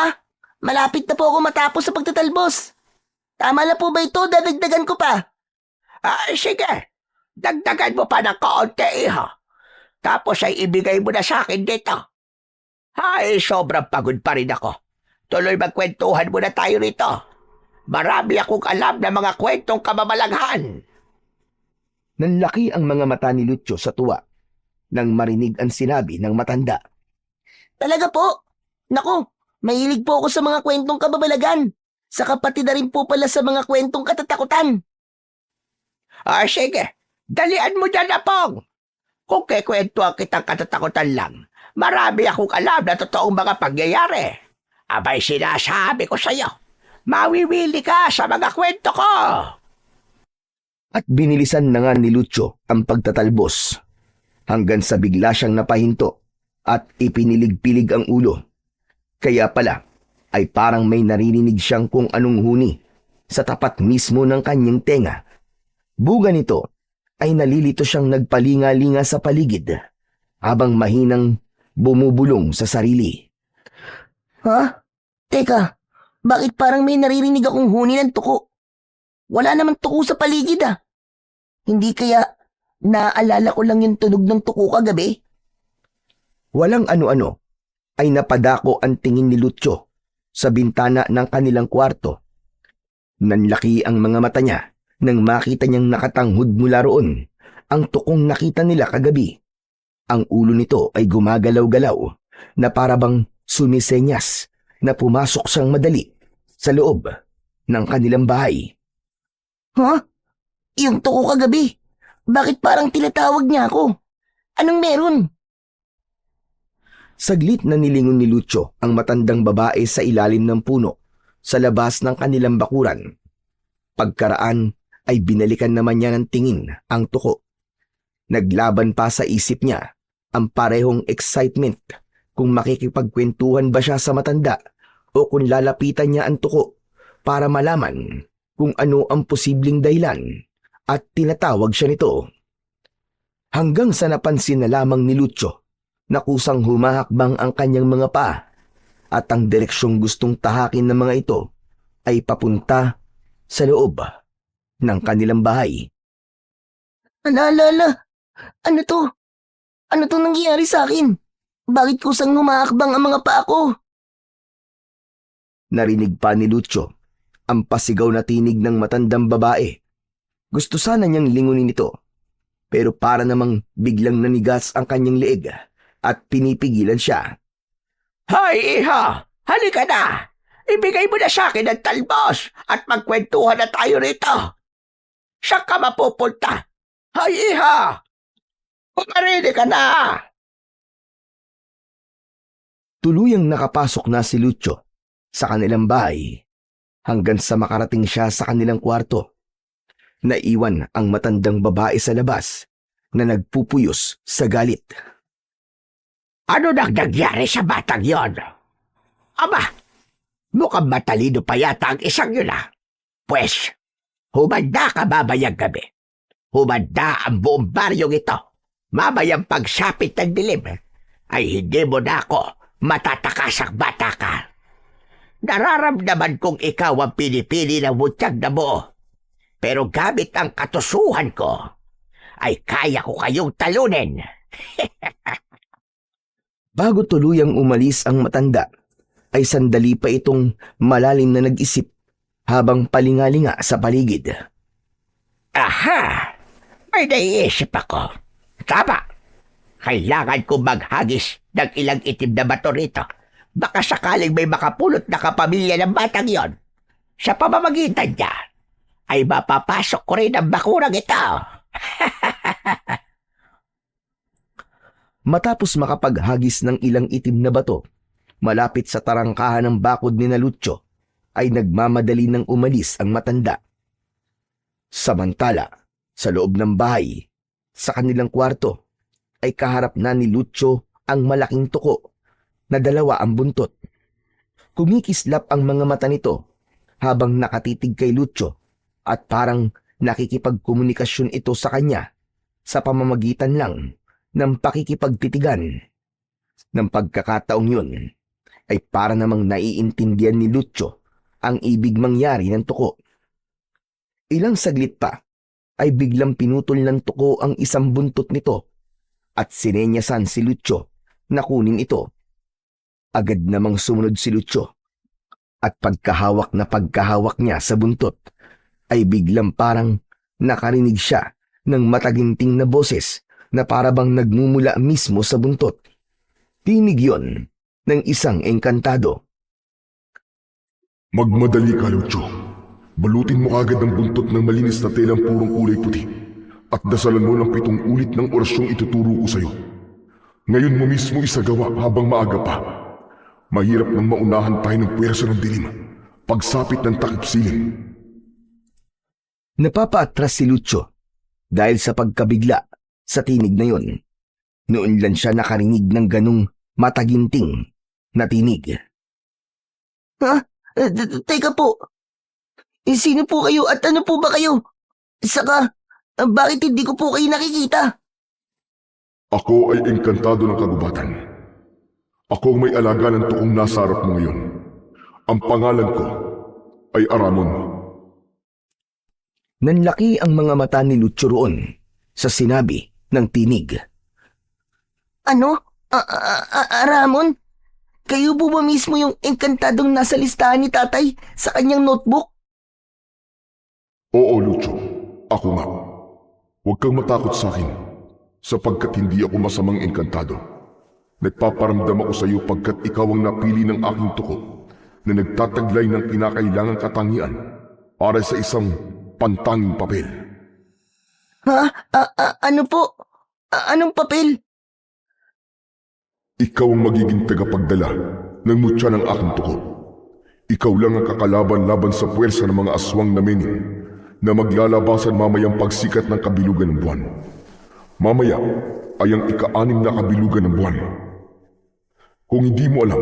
Malapit na po ako matapos sa pagtatalbos. Tama na po ba ito? Dadagdagan ko pa. Ay, sige. Dagdagan mo pa ng kaunti, iho. Tapos ay ibigay mo na sa akin dito. Ay, sobrang pagod pa rin ako. Tuloy magkwentuhan muna tayo rito. Marami akong alam na mga kwentong kamamalaghan. Nanlaki ang mga mata ni Lucio sa tuwa nang marinig ang sinabi ng matanda. Talaga po? Naku, mahilig po ako sa mga kwentong kababalagan. Sa kapatid na rin po pala sa mga kwentong katatakutan. Sige. Dalian mo dyan, Apong. Kung kikwentuhan kitang katatakutan lang, marami akong alam na totoong mga pangyayari. Abay, sinasabi ko sa'yo, mawiwili ka sa mga kwento ko. At binilisan na nga ni Lucio ang pagtatalbos hanggang sa bigla siyang napahinto at ipinilig-pilig ang ulo. Kaya pala ay parang may naririnig siyang kung anong huni sa tapat mismo ng kanyang tenga. Buga nito ay nalilito siyang nagpalinga-linga sa paligid habang mahinang bumubulong sa sarili. Ha? Teka, bakit parang may naririnig akong huni ng tuko? Wala naman tuko sa paligid ah. Hindi kaya naaalala ko lang yung tunog ng tuko kagabi? Walang ano-ano ay napadako ang tingin ni Lucio sa bintana ng kanilang kwarto. Nanlaki ang mga mata niya nang makita niyang nakatanghod mula roon ang tukong nakita nila kagabi. Ang ulo nito ay gumagalaw-galaw na parabang sumisenyas na pumasok siyang madali sa loob ng kanilang bahay. Ha? Yung tuko kagabi? Bakit parang tinatawag niya ako? Anong meron? Saglit na nilingon ni Lucio ang matandang babae sa ilalim ng puno sa labas ng kanilang bakuran. Pagkaraan ay binalikan naman niya ng tingin ang tuko. Naglaban pa sa isip niya ang parehong excitement kung makikipagkwentuhan ba siya sa matanda o kung lalapitan niya ang tuko para malaman kung ano ang posibleng dahilan at tinatawag siya nito. Hanggang sa napansin na lamang ni Lucio na kusang humahakbang ang kanyang mga paa at ang direksyong gustong tahakin ng mga ito ay papunta sa loob ng kanilang bahay. Alala, ano to? Ano to nangyayari sa akin? Bakit kusang humaakbang ang mga paa ko? Narinig pa ni Lucio ang pasigaw na tinig ng matandang babae. Gusto sana niyang lingunin ito, pero para namang biglang nanigas ang kanyang leeg at pinipigilan siya. Hay, iha! Halika na! Ibigay mo na sa akin ang talbos at magkwentuhan na tayo rito. Saan ka mapupunta? Hay, iha! Pumarili ka na! Tuluyang nakapasok na si Lucio sa kanilang bahay hanggang sa makarating siya sa kanilang kwarto. Naiwan ang matandang babae sa labas na nagpupuyos sa galit. Ano nang nangyari sa batang yon? Aba, mukhang matalino pa yata ang isang yun ah. Pwes, humanda ka mamayang gabi. Humanda ang buong baryong ito. Mamayang pagsapit ng dilim ay hindi mo na ako matatakas ang bata ka. Nararamdaman kong ikaw ang pinipili ng mutyag na buo. Pero gamit ang katusuhan ko, ay kaya ko kayong talunin. Bago tuluyang umalis ang matanda, ay sandali pa itong malalim na nag-isip habang palingalinga sa paligid. Aha! May naiisip ako. Tama! Kailangan ko maghagis ng ilang itim na bato rito. Baka sakaling may makapulot na kapamilya ng batang yon. Sa pamamagitan niya, ay mapapasok ko rin ang bakurang ito. Matapos makapaghagis ng ilang itim na bato, malapit sa tarangkahan ng bakod ni Lucio, ay nagmamadali ng umalis ang matanda. Samantala, sa loob ng bahay, sa kanilang kwarto, ay kaharap na ni Lucio ang malaking tuko na dalawa ang buntot. Kumikislap ang mga mata nito habang nakatitig kay Lucio at parang nakikipagkomunikasyon ito sa kanya sa pamamagitan lang ng pakikipagtitigan. Ng pagkakataong yun, ay para namang naiintindihan ni Lucio ang ibig mangyari ng tuko. Ilang saglit pa, ay biglang pinutol ng tuko ang isang buntot nito at sinenyasan si Lucio na kunin ito. Agad namang sumunod si Lucio at pagkahawak niya sa buntot, ay biglang parang nakarinig siya ng mataginting na boses na parabang nagmumula mismo sa buntot. Tinig yon ng isang engkantado. Magmadali ka, Lucio. Balutin mo kagad ang buntot ng malinis na telang purong kulay puti at dasalan mo ng 7 ulit ng orasyong ituturo ko sa'yo. Ngayon mo mismo isagawa habang maaga pa. Mahirap nang maunahan tayo ng puwersa ng dilim, pagsapit ng takip siling. Napapaatras si Lucio dahil sa pagkabigla sa tinig na yun. Noon lang siya nakarinig ng ganong mataginting na tinig. Teka po. Sino po kayo at ano po ba kayo? Saka, bakit hindi ko po kayo nakikita? Ako ay engkantado ng kagubatan. Ako ang may alaga ng tukong nasa harap mo ngayon. Ang pangalan ko ay Aramon. Nanlaki ang mga mata ni Lucio roon sa sinabi ng tinig. Ano? Ramon? Kayo po ba mismo yung engkantadong nasa listahan ni tatay sa kanyang notebook? Oo, Lucio. Ako nga. Huwag kang matakot sa akin, sapagkat hindi ako masamang engkantado. Nagpaparamdam ako sa iyo pagkat ikaw ang napili ng aking tuko na nagtataglay ng kinakailangang katangian para sa isang pantanging papel. Ano po? Anong papel? Ikaw ang magiging tagapagdala ng mutya ng aking tuko. Ikaw lang ang kakalaban laban sa puwersa ng mga aswang na mening na maglalabasan mamayang pagsikat ng kabilugan ng buwan. Mamaya ay ang ika-6 na kabilugan ng buwan. Kung hindi mo alam,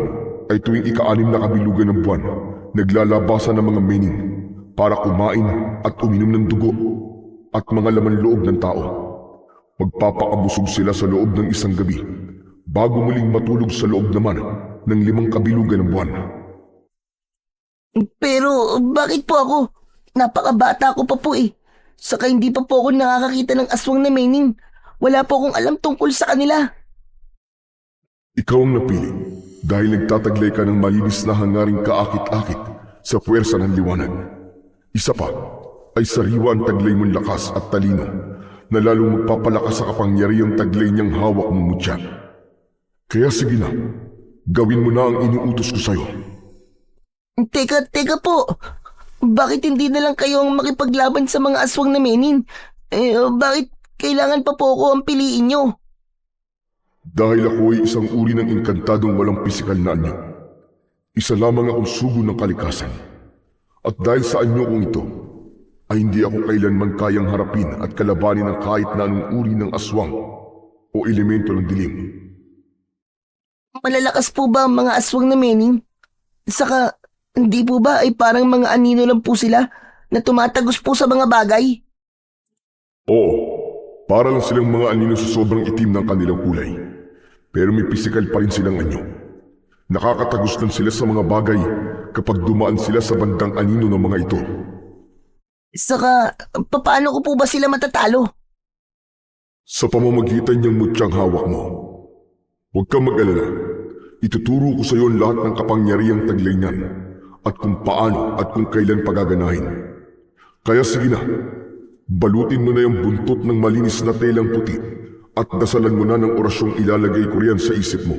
ay tuwing ika-6 na kabilugan ng buwan, naglalabasan ng mga mening para kumain at uminom ng dugo at mga laman loob ng tao. Magpapakabusog sila sa loob ng isang gabi bago muling matulog sa loob naman ng 5 kabilugan ng buwan. Pero bakit po ako? Napakabata ko pa po eh. Saka hindi pa po ako nakakakita ng aswang na mening. Wala po akong alam tungkol sa kanila. Ikaw ang napili dahil nagtataglay ka ng malinis na hangaring kaakit-akit sa puwersa ng liwanag. Isa pa ay sariwa ang taglay mong lakas at talino na lalong magpapalakas sa kapangyarihang taglay niyang hawak mong mutya. Kaya sige na, gawin mo na ang iniutos ko sa'yo. Teka po. Bakit hindi na lang kayo ang makipaglaban sa mga aswang na menin? Bakit kailangan pa po ako ang piliin nyo? Dahil ako ay isang uri ng engkantadong walang pisikal na anyo. Isa lamang akong sugo ng kalikasan. At dahil sa anyo kong ito, ay hindi ako kailanman kayang harapin at kalabanin ng kahit na anong uri ng aswang o elemento ng dilim. Malalakas po ba ang mga aswang na mening? Saka, hindi po ba ay parang mga anino lang po sila na tumatagos po sa mga bagay? Oo, para lang silang mga anino sa sobrang itim ng kanilang kulay. Pero may pisikal pa rin silang anyo. Nakakatagos lang sila sa mga bagay kapag dumaan sila sa bandang anino ng mga ito. Saka, paano ko po ba sila matatalo? Sa pamamagitan niyang mutyang hawak mo. Huwag kang mag-alala. Ituturo ko sa iyo ang lahat ng kapangyarihang taglay niyan at kung paano at kung kailan pagaganahin. Kaya sige na, balutin mo na yung buntot ng malinis na telang puti at dasalan mo na ng orasyong ilalagay ko riyan sa isip mo.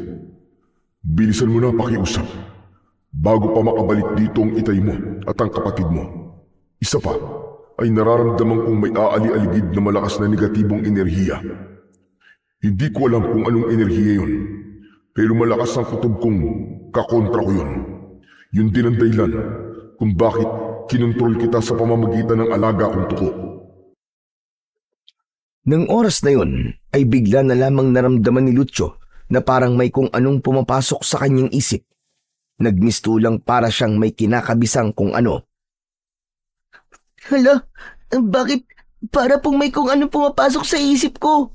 Bilisan mo na pakiusap bago pa makabalik dito ang itay mo at ang kapatid mo. Isa pa ay nararamdaman kong may aali-aligid na malakas na negatibong enerhiya. Hindi ko alam kung anong enerhiya yun, pero malakas ang kutob kong kakontra ko yun. Yun din ang dahilan kung bakit kinontrol kita sa pamamagitan ng alaga kong tuko. Nang oras na yun, ay bigla na lamang naramdaman ni Lucio na parang may kung anong pumapasok sa kanyang isip. Nagmistulang para siyang may kinakabisang kung ano. Hala, bakit para pong may kung ano pumapasok sa isip ko?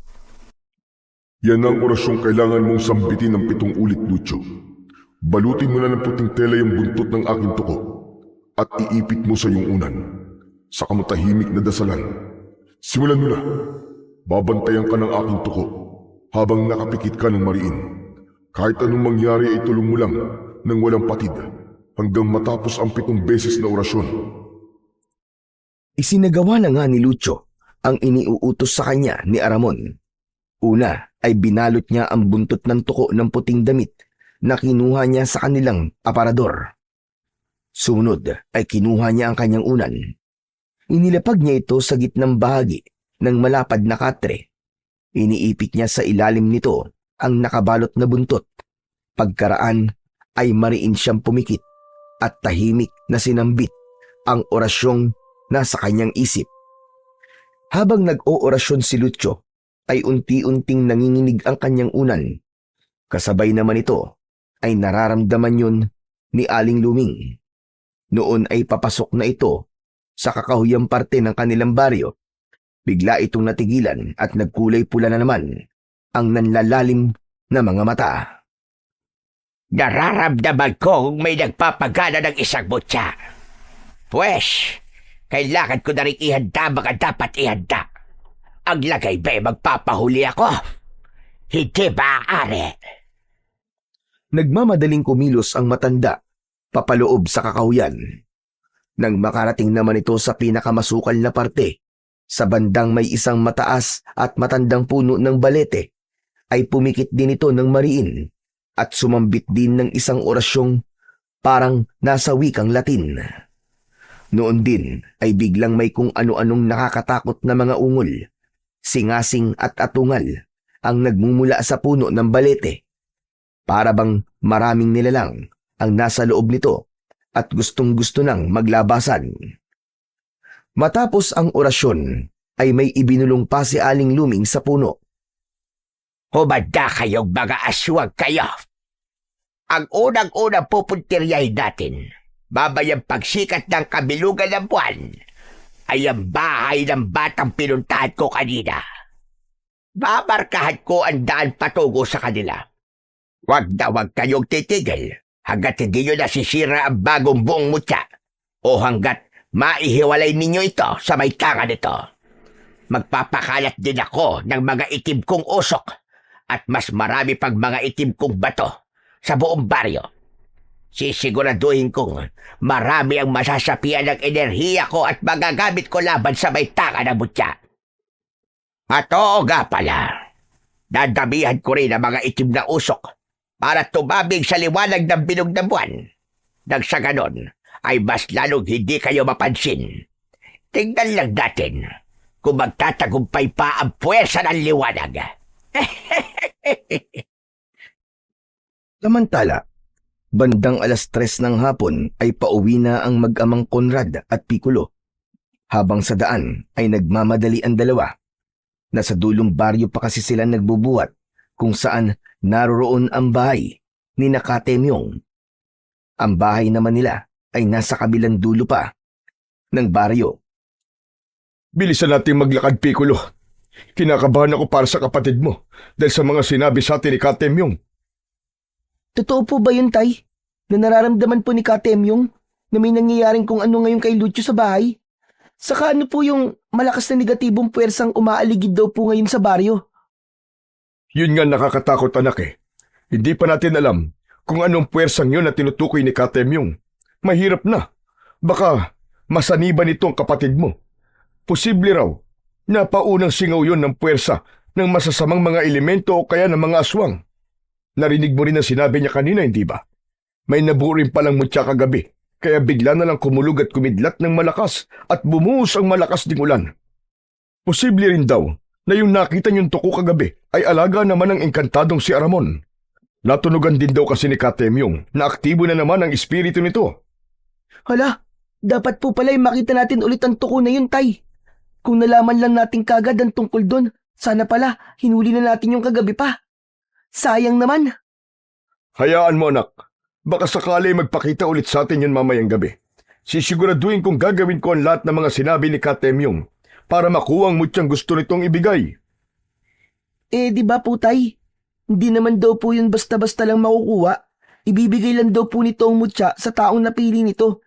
Yan ang orasyong kailangan mong sambitin ng 7 ulit, Lucio. Balutin mo na ng puting tela yung buntot ng aking tuko at iipit mo sa iyong unan. Saka mo tahimik na dasalan. Simulan mo na. Babantayan ka ng aking tuko habang nakapikit ka ng mariin. Kahit anong mangyari ay tulong mo lang ng walang patid hanggang matapos ang 7 beses na orasyon. Isinagawa na nga ni Lucio ang iniuutos sa kanya ni Aramon. Una ay binalot niya ang buntot ng tuko ng puting damit na kinuha niya sa kanilang aparador. Sumunod ay kinuha niya ang kanyang unan. Inilapag niya ito sa gitnang bahagi ng malapad na katre. Iniipit niya sa ilalim nito ang nakabalot na buntot. Pagkaraan ay mariin siyang pumikit at tahimik na sinambit ang orasyong nasa kanyang isip. Habang nag-oorasyon si Lucio, ay unti-unting nanginginig ang kanyang unan. Kasabay naman ito ay nararamdaman yun ni Aling Luming. Noon ay papasok na ito sa kakahuyang parte ng kanilang baryo. Bigla itong natigilan at nagkulay pula na naman ang nanlalalim na mga mata. Nararamdaman kong may nagpapagana ng isang mutya. Pwes, kailangan ko na rin ihanda mga dapat ihanda. Ang lagay ba'y magpapahuli ako? Hindi ba, Ari? Nagmamadaling kumilos ang matanda papaloob sa kakahuyan. Nang makarating naman ito sa pinakamasukal na parte, sa bandang may isang mataas at matandang puno ng balete, ay pumikit din ito ng mariin at sumambit din ng isang orasyong parang nasa wikang Latin. Noon din ay biglang may kung ano-anong nakakatakot na mga ungol, singasing at atungal ang nagmumula sa puno ng balete. Para bang maraming nilalang ang nasa loob nito at gustong-gusto nang maglabasan. Matapos ang orasyon ay may ibinulong pa si Aling Luming sa puno. Humanda kayong mga aswang kayo. Ang unang-unang pupuntiryahin natin, babayang pagsikat ng kabilugan ng buwan, ay ang bahay ng batang pinuntahan ko kanina. Babarkahan ko ang daan patungo sa kanila. Wag na wag kayong titigil hanggat hindi nyo nasisira ang bagong buong mutya o hanggat maihiwalay ninyo ito sa may tanga nito. Magpapakalat din ako ng mga itim kong usok at mas marami pang mga itim kong bato sa buong baryo. Sisiguraduhin kong marami ang masasapian ng enerhiya ko at magagamit ko laban sa may tanga ng mutya. At oo nga pala, dadamihan ko rin ang mga itim na usok para tumabig sa liwanag ng bilog na buwan. Nang sa ganon, ay mas lalong hindi kayo mapansin. Tingnan lang natin kung magtatagumpay pa ang puwersa ng liwanag. Samantala, bandang 3:00 ng hapon ay pauwi na ang mag-amang Conrad at Piccolo. Habang sa daan ay nagmamadali ang dalawa. Nasa dulong baryo pa kasi sila nagbubuhat kung saan naroroon ang bahay ni Nakatemyong. Ang bahay naman nila ay nasa kabilang dulo pa ng baryo. Bilisan natin maglakad, Piccolo. Kinakabahan ako para sa kapatid mo dahil sa mga sinabi sa atin ni Katemyong. Totoo po ba yun, Tay? Na nararamdaman po ni Katemyong na may nangyayaring kung ano ngayon kay Lucio sa bahay? Saka ano po yung malakas na negatibong puwersang umaaligid daw po ngayon sa baryo? Yun nga nakakatakot, anak eh. Hindi pa natin alam kung anong puwersang yun na tinutukoy ni Katemyong. Mahirap na. Baka masaniban ito ang kapatid mo. Posible raw na paunang singaw yun ng puwersa ng masasamang mga elemento o kaya ng mga aswang. Narinig mo rin ang sinabi niya kanina, hindi ba? May nabuo rin palang mutya kagabi, kaya bigla na lang kumulog at kumidlat ng malakas at bumuhos ang malakas ding ulan. Posible rin daw na yung nakita niyong tuko kagabi ay alaga naman ng engkantadong si Aramon. Natunugan din daw kasi ni Katemyong na aktibo na naman ang espiritu nito. Hala, dapat po pala makita natin ulit ang tuko na yun, Tay. Kung nalaman lang natin kagad ang tungkol doon, sana pala hinuli na natin yung kagabi pa. Sayang naman. Hayaan mo, anak. Baka sakali magpakita ulit sa atin yun mamayang gabi. Sisiguraduhin kong gagawin ko ang lahat ng mga sinabi ni Katemyong para makuha ang mutyang gusto nitong ibigay. Di ba po, Tay? Hindi naman daw po yun basta-basta lang makukuha. Ibibigay lang daw po nito ang mutya sa taong napili nito.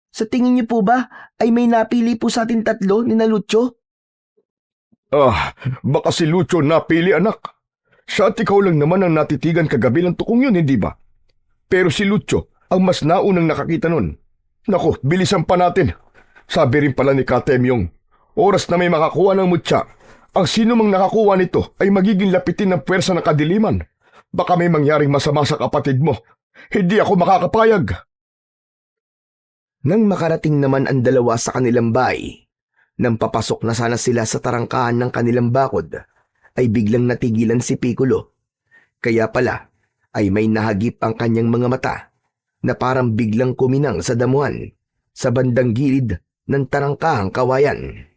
Sa tingin niyo po ba ay may napili po sa atin tatlo ni na Lucio? Baka si Lucio napili, anak. Siya at ikaw lang naman ang natitigan kagabi ng tukong yun, hindi ba? Pero si Lucio ang mas naunang nakakita nun. Naku, bilisan pa natin. Sabi rin pala ni Katemyong, oras na may makakuha ng mutya, ang sino mang nakakuha nito ay magiging lapitin ng puwersa ng kadiliman. Baka may mangyaring masama sa kapatid mo. Hindi ako makakapayag. Nang makarating naman ang dalawa sa kanilang bahay, nang papasok na sana sila sa tarangkahan ng kanilang bakod, ay biglang natigilan si Piccolo. Kaya pala ay may nahagip ang kanyang mga mata na parang biglang kuminang sa damuhan sa bandang gilid ng tarangkahang kawayan.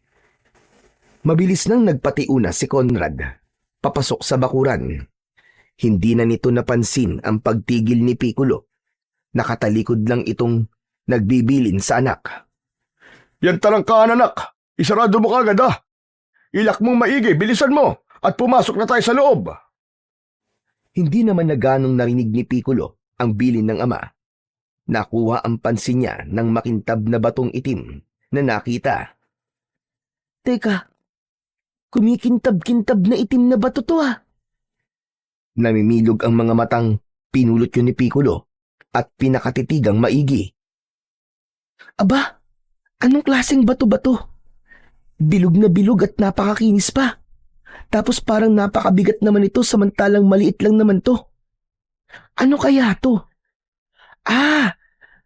Mabilis nang nagpatiuna si Conrad, papasok sa bakuran. Hindi na nito napansin ang pagtigil ni Piccolo. Nakatalikod lang itong nagbibilin sa anak. Yan talangkaan, anak. Isarado mo kagad, ha? Ilak mong maigi, bilisan mo, at pumasok na tayo sa loob. Hindi naman na ganong narinig ni Piccolo ang bilin ng ama. Nakuha ang pansin niya ng makintab na batong itim na nakita. Teka, kumikintab-kintab na itim na bato to ah. Namimilog ang mga matang pinulot yun ni Piccolo at pinakatitigang maigi. Aba, anong klaseng bato-bato? Bilog na bilog at napakakinis pa. Tapos parang napakabigat naman ito samantalang maliit lang naman to. Ano kaya to? Ah,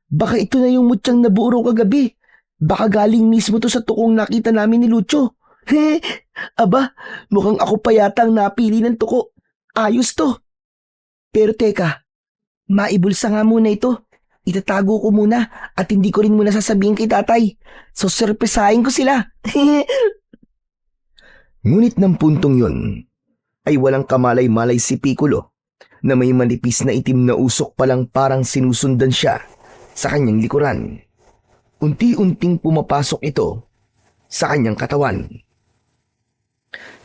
baka ito na yung mutyang nabuuro kagabi. Baka galing mismo to sa tukong nakita namin ni Lucio. Aba, mukhang ako pa yata ang napili ng tuko. Ayos to. Pero teka, maibulsa nga muna ito. Itatago ko muna at hindi ko rin muna sasabihin kay tatay. So surpresahin ko sila. Ngunit ng puntong yun ay walang kamalay-malay si Piccolo na may manipis na itim na usok palang parang sinusundan siya sa kanyang likuran. Unti-unting pumapasok ito sa kanyang katawan.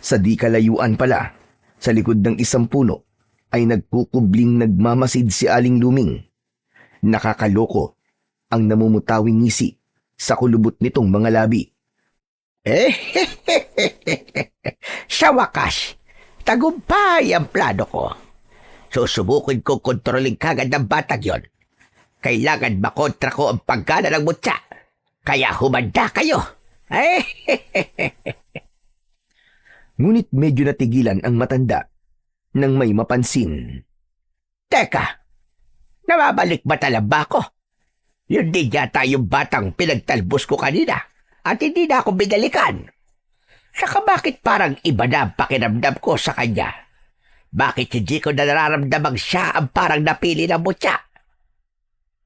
Sa di kalayuan pala, sa likod ng isang puno ay nagkukubling nagmamasid si Aling Luming. Nakakaloko ang namumutawing ngisi sa kulubot nitong mga labi. Sa wakas, tagumpay ang plano ko. Susubukin kong kontrolin kagad ng batang yon. Kailangan makontra ko ang paggana ng mutya. Kaya humanda kayo. Ngunit medyo natigilan ang matanda nang may mapansin. Teka, namabalik ba talaba ko? Yun din yata yung batang pinagtalbos ko kanina at hindi na ako binalikan. Saka bakit parang iba na ang pakiramdam ko sa kanya? Bakit hindi ko na nararamdamang siya ang parang napili ng mutya?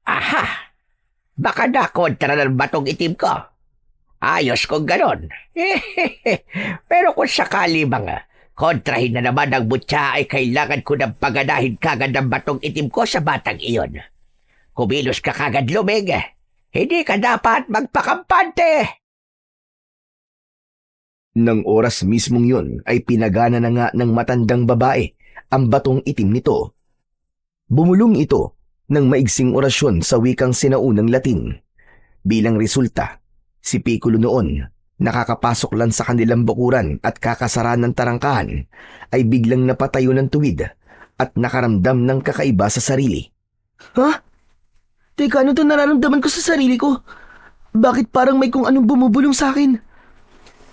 Aha! Baka nakontra ng batong itim ko. Ayos kung ganon. Pero kung sakali mga kontrahin na naman ang mutya ay kailangan ko ng paganahin kagad ng batong itim ko sa batang iyon. Kumilos ka kagad, Luming. Hindi ka dapat magpakampante. Nang oras mismong yun ay pinagana na nga ng matandang babae ang batong itim nito. Bumulong ito ng maigsing orasyon sa wikang sinaunang Latin. Bilang resulta, si Piccolo noon, nakakapasok lang sa kanilang bakuran at kakasara ng tarangkahan, ay biglang napatayo ng tuwid at nakaramdam ng kakaiba sa sarili. Ha? Teka, ano to nararamdaman ko sa sarili ko? Bakit parang may kung anong bumubulong sa akin?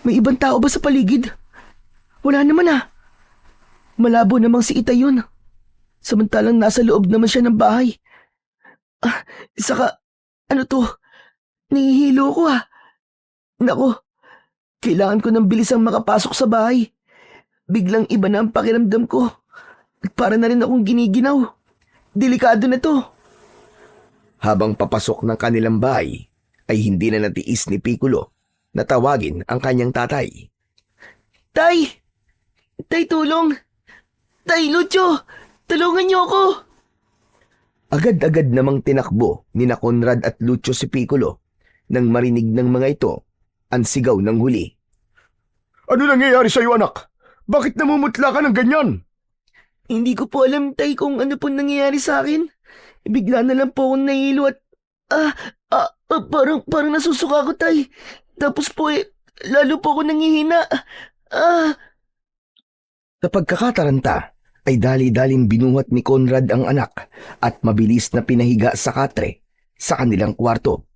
May ibang tao ba sa paligid? Wala naman ah. Malabo namang si Itay yun. Samantalang nasa loob naman siya ng bahay. Saka, ano to? Nahihilo ko ah. Nako, kailangan ko ng bilisang makapasok sa bahay. Biglang iba na ang pakiramdam ko. At para na rin akong giniginaw. Delikado na to. Habang papasok ng kanilang bahay, ay hindi na natiis ni Piccolo na tawagin ang kanyang tatay. Tay! Tay, tulong! Tay, Lucio! Tulungan niyo ako! Agad-agad namang tinakbo ni na Conrad at Lucio si Piccolo nang marinig ng mga ito ang sigaw ng huli. Ano nangyayari sa'yo, anak? Bakit namumutla ka ng ganyan? Hindi ko po alam, Tay, kung ano po nangyayari sa akin. Bigla na lang po akong nahilo at... parang nasusuka ko, Tay. Tapos po lalo po ako nangihina. Sa pagkakataranta, ay dali-daling binuhat ni Conrad ang anak at mabilis na pinahiga sa katre sa kanilang kwarto.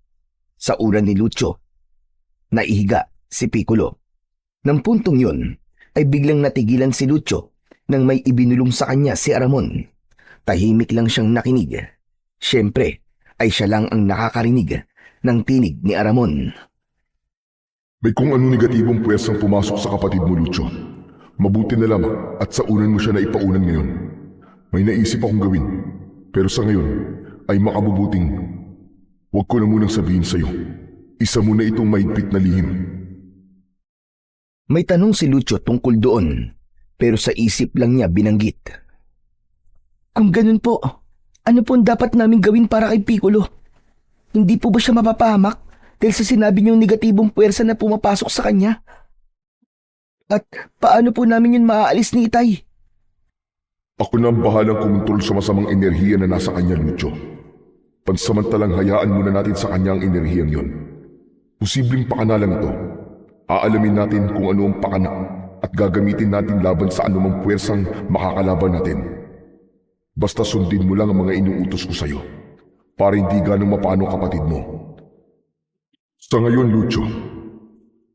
Sa uran ni Lucio, naihiga si Piccolo. Nang puntong yun, ay biglang natigilan si Lucio nang may ibinulong sa kanya si Aramon. Tahimik lang siyang nakinig. Siyempre, ay siya lang ang nakakarinig ng tinig ni Aramon. May kung ano negatibong puwersang pumasok sa kapatid mo, Lucio. Mabuti na lamang at sa unan mo siya na ipaunan ngayon. May naisip akong gawin, pero sa ngayon ay makabubuting huwag ko na munang sabihin sa'yo. Isa mo na itong mahigpit na lihim. May tanong si Lucio tungkol doon, pero sa isip lang niya binanggit. Kung ganun po, ano po ang dapat namin gawin para kay Piccolo? Hindi po ba siya mapapahamak dahil sa sinabi niyong negatibong puwersa na pumapasok sa kanya? At paano po namin yun maaalis ni Itay? Ako na ang bahalang kumontrol sa masamang enerhiya na nasa kanya, Lucio. Pansamantalang hayaan muna natin sa kanya ang enerhiyang yon. Posibleng pakana lang ito. Aalamin natin kung ano ang pakana at gagamitin natin laban sa anumang puwersang makakalaban natin. Basta sundin mo lang ang mga inuutos ko sa'yo para hindi ganong mapano kapatid mo. Sa ngayon, Lucio,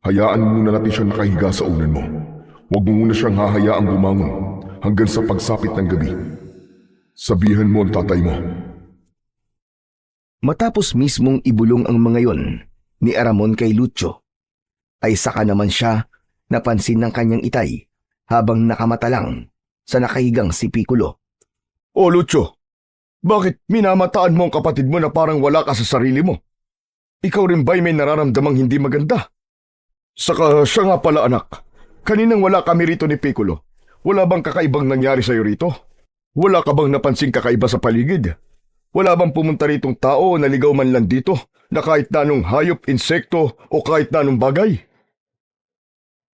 hayaan muna natin siyang nakahiga sa unan mo. Huwag mo muna siyang hahayaang bumangon hanggang sa pagsapit ng gabi. Sabihan mo ang tatay mo. Matapos mismong ibulong ang mga yon ni Aramon kay Lucio, ay saka naman siya napansin ng kanyang Itay habang nakamata lang sa nakahigang si Piccolo. O Lucio, bakit minamataan mo ang kapatid mo na parang wala ka sa sarili mo? Ikaw rin ba'y may nararamdamang hindi maganda? Saka siya nga pala anak, kaninang wala kami rito ni Piccolo. Wala bang kakaibang nangyari sa'yo rito? Wala ka bang napansing kakaiba sa paligid? Wala bang pumunta ritong tao o naligaw man lang dito na kahit na anong hayop, insekto o kahit na anong bagay?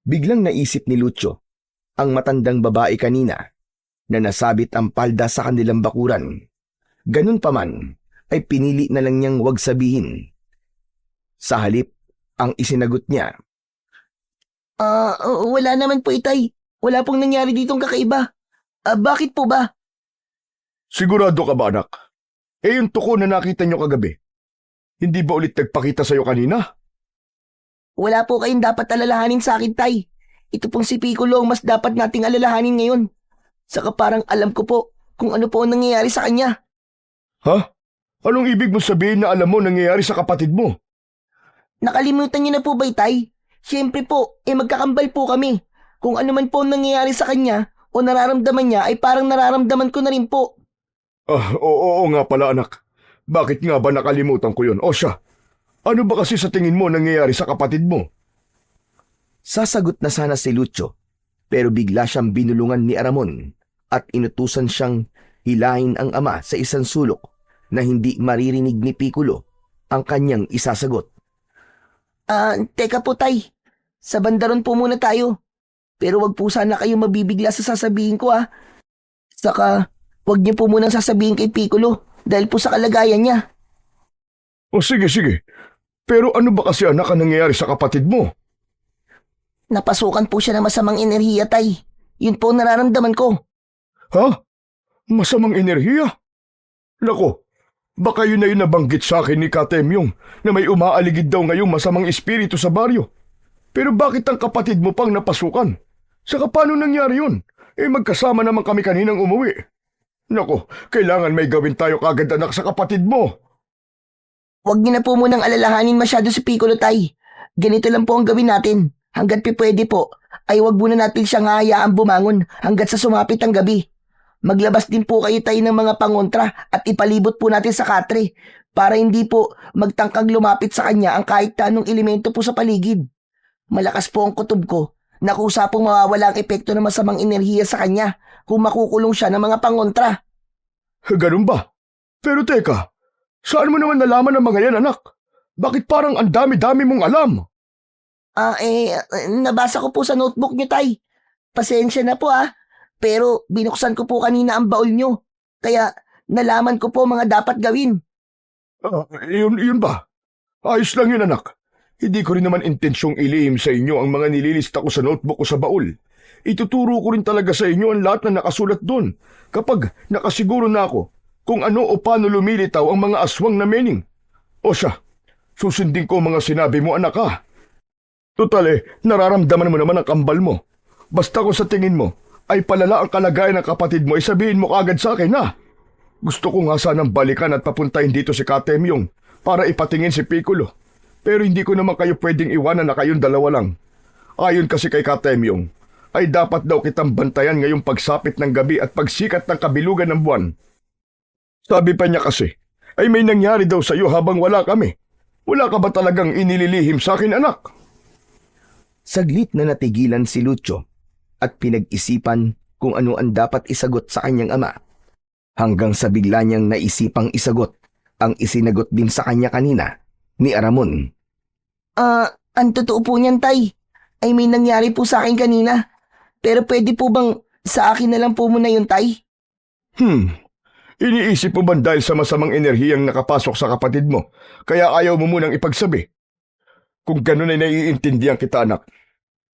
Biglang naisip ni Lucio ang matandang babae kanina na nasabit ang palda sa kanilang bakuran. Ganun pa man ay pinili na lang niyang wag sabihin. Sa halip, ang isinagot niya. Wala naman po, Itay. Wala pong nangyari ditong kakaiba. Bakit po ba? Sigurado ka ba anak? Yung tuko na nakita nyo kagabi, hindi ba ulit nagpakita sa'yo kanina? Wala po kayong dapat alalahanin sa akin, Tay. Ito pong si Piccolo ang mas dapat nating alalahanin ngayon. Saka parang alam ko po kung ano po ang nangyayari sa kanya. Ha? Anong ibig mo sabihin na alam mo nangyayari sa kapatid mo? Nakalimutan niyo na po ba, Tay? Siyempre po, magkakambal po kami. Kung ano man po ang nangyayari sa kanya o nararamdaman niya ay parang nararamdaman ko na rin po. Oo nga pala anak. Bakit nga ba nakalimutan ko yun? O siya, ano ba kasi sa tingin mo nangyayari sa kapatid mo? Sasagot na sana si Lucio, pero bigla siyang binulungan ni Aramon at inutusan siyang hilahin ang ama sa isang sulok na hindi maririnig ni Piccolo ang kanyang isasagot. Teka po, Tay. Sa bandaron po muna tayo. Pero wag po sana kayo mabibigla sa sasabihin ko, Saka, wag niyo po munang sasabihin kay Piccolo dahil po sa kalagayan niya. O sige. Pero ano ba kasi anak ang nangyayari sa kapatid mo? Napasukan po siya ng masamang enerhiya, Tay. Yun po ang nararamdaman ko. Ha? Masamang enerhiya? Nako, baka yun na yun nabanggit sa akin ni Katemyong na may umaaligid daw ngayong masamang espiritu sa baryo. Pero bakit ang kapatid mo pang napasukan? Saka paano nangyari yun? Magkasama naman kami kaninang umuwi. Nako, kailangan may gawin tayo kagad anak sa kapatid mo. Huwag niyo na po munang alalahanin masyado si Piccolo, Tay. Ganito lang po ang gawin natin. Hanggat pwede po, ay huwag muna natin siyang hahayaan bumangon hanggat sa sumapit ang gabi. Maglabas din po kayo, Tay, ng mga pangontra at ipalibot po natin sa katre para hindi po magtangkang lumapit sa kanya ang kahit anong elemento po sa paligid. Malakas po ang kutob ko na kusa pong mawawala ang epekto ng masamang enerhiya sa kanya kung makukulong siya ng mga pangontra. Ganun ba? Pero teka, saan mo naman nalaman ang mga yan anak? Bakit parang ang dami-dami mong alam? Nabasa ko po sa notebook niyo, Tay. Pasensya na po, Pero binuksan ko po kanina ang baul niyo. Kaya nalaman ko po mga dapat gawin. Yun ba? Ayos lang yun anak. Hindi ko rin naman intensyong ilihim sa inyo ang mga nililista ko sa notebook ko sa baul. Ituturo ko rin talaga sa inyo ang lahat na nakasulat doon kapag nakasiguro na ako kung ano o paano lumilitaw ang mga aswang na mening. O siya, susundin ko ang mga sinabi mo anak ha. Total nararamdaman mo naman ang kambal mo. Basta kung sa tingin mo ay palala ang kalagayan ng kapatid mo, sabihin mo kaagad sa akin ha. Gusto ko nga sanang balikan at papuntahin dito si Katemyong para ipatingin si Piccolo. Pero hindi ko naman kayo pwedeng iwanan na kayong dalawa lang. Ayon kasi kay Katemyong, ay dapat daw kitang bantayan ngayong pagsapit ng gabi at pagsikat ng kabilugan ng buwan. Sabi pa niya kasi, ay may nangyari daw sa iyo habang wala kami. Wala ka ba talagang inililihim sa akin anak? Saglit na natigilan si Lucio at pinag-isipan kung ano ang dapat isagot sa kanyang ama. Hanggang sa bigla niyang naisipang isagot ang isinagot din sa kanya kanina ni Aramon. Ang totoo po niyan, Tay, ay may nangyari po sa akin kanina. Pero pwede po bang sa akin na lang po muna yun, Tay? Iniisip mo ba dahil sa masamang enerhiyang nakapasok sa kapatid mo, kaya ayaw mo munang ipagsabi? Kung ganun ay naiintindihan kita, anak.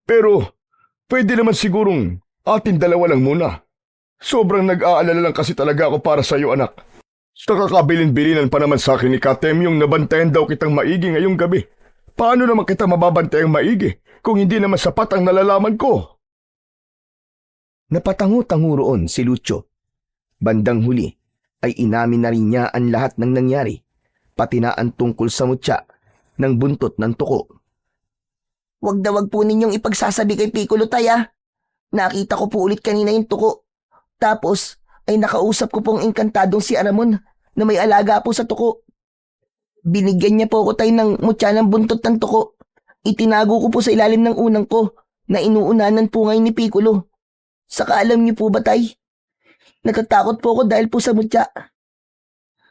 Pero, pwede naman sigurong atin dalawa lang muna. Sobrang nag-aalala lang kasi talaga ako para sa iyo, anak. Sa kakabilin-bilinan pa naman sa akin ni Katem yung nabantayan daw kitang maigi ngayong gabi. Paano naman kita mababantayang maigi kung hindi naman sapat ang nalalaman ko? Napatango-tango roon si Lucio. Bandang huli ay inamin na rin niya ang lahat ng nangyari, pati na ang tungkol sa mutya ng buntot ng tuko. Wag na wag po ninyong ipagsasabi kay Piccolo, Tay, ah. Nakita ko po ulit kanina yung tuko. Tapos ay nakausap ko pong engkantadong si Aramon na may alaga po sa tuko. Binigyan niya po ako, Tay, ng mutya ng buntot ng tuko. Itinago ko po sa ilalim ng unang ko na inuunanan po ngayon ni Piccolo. Saka alam niyo po ba, Tay? Natatakot po ako dahil po sa mutya.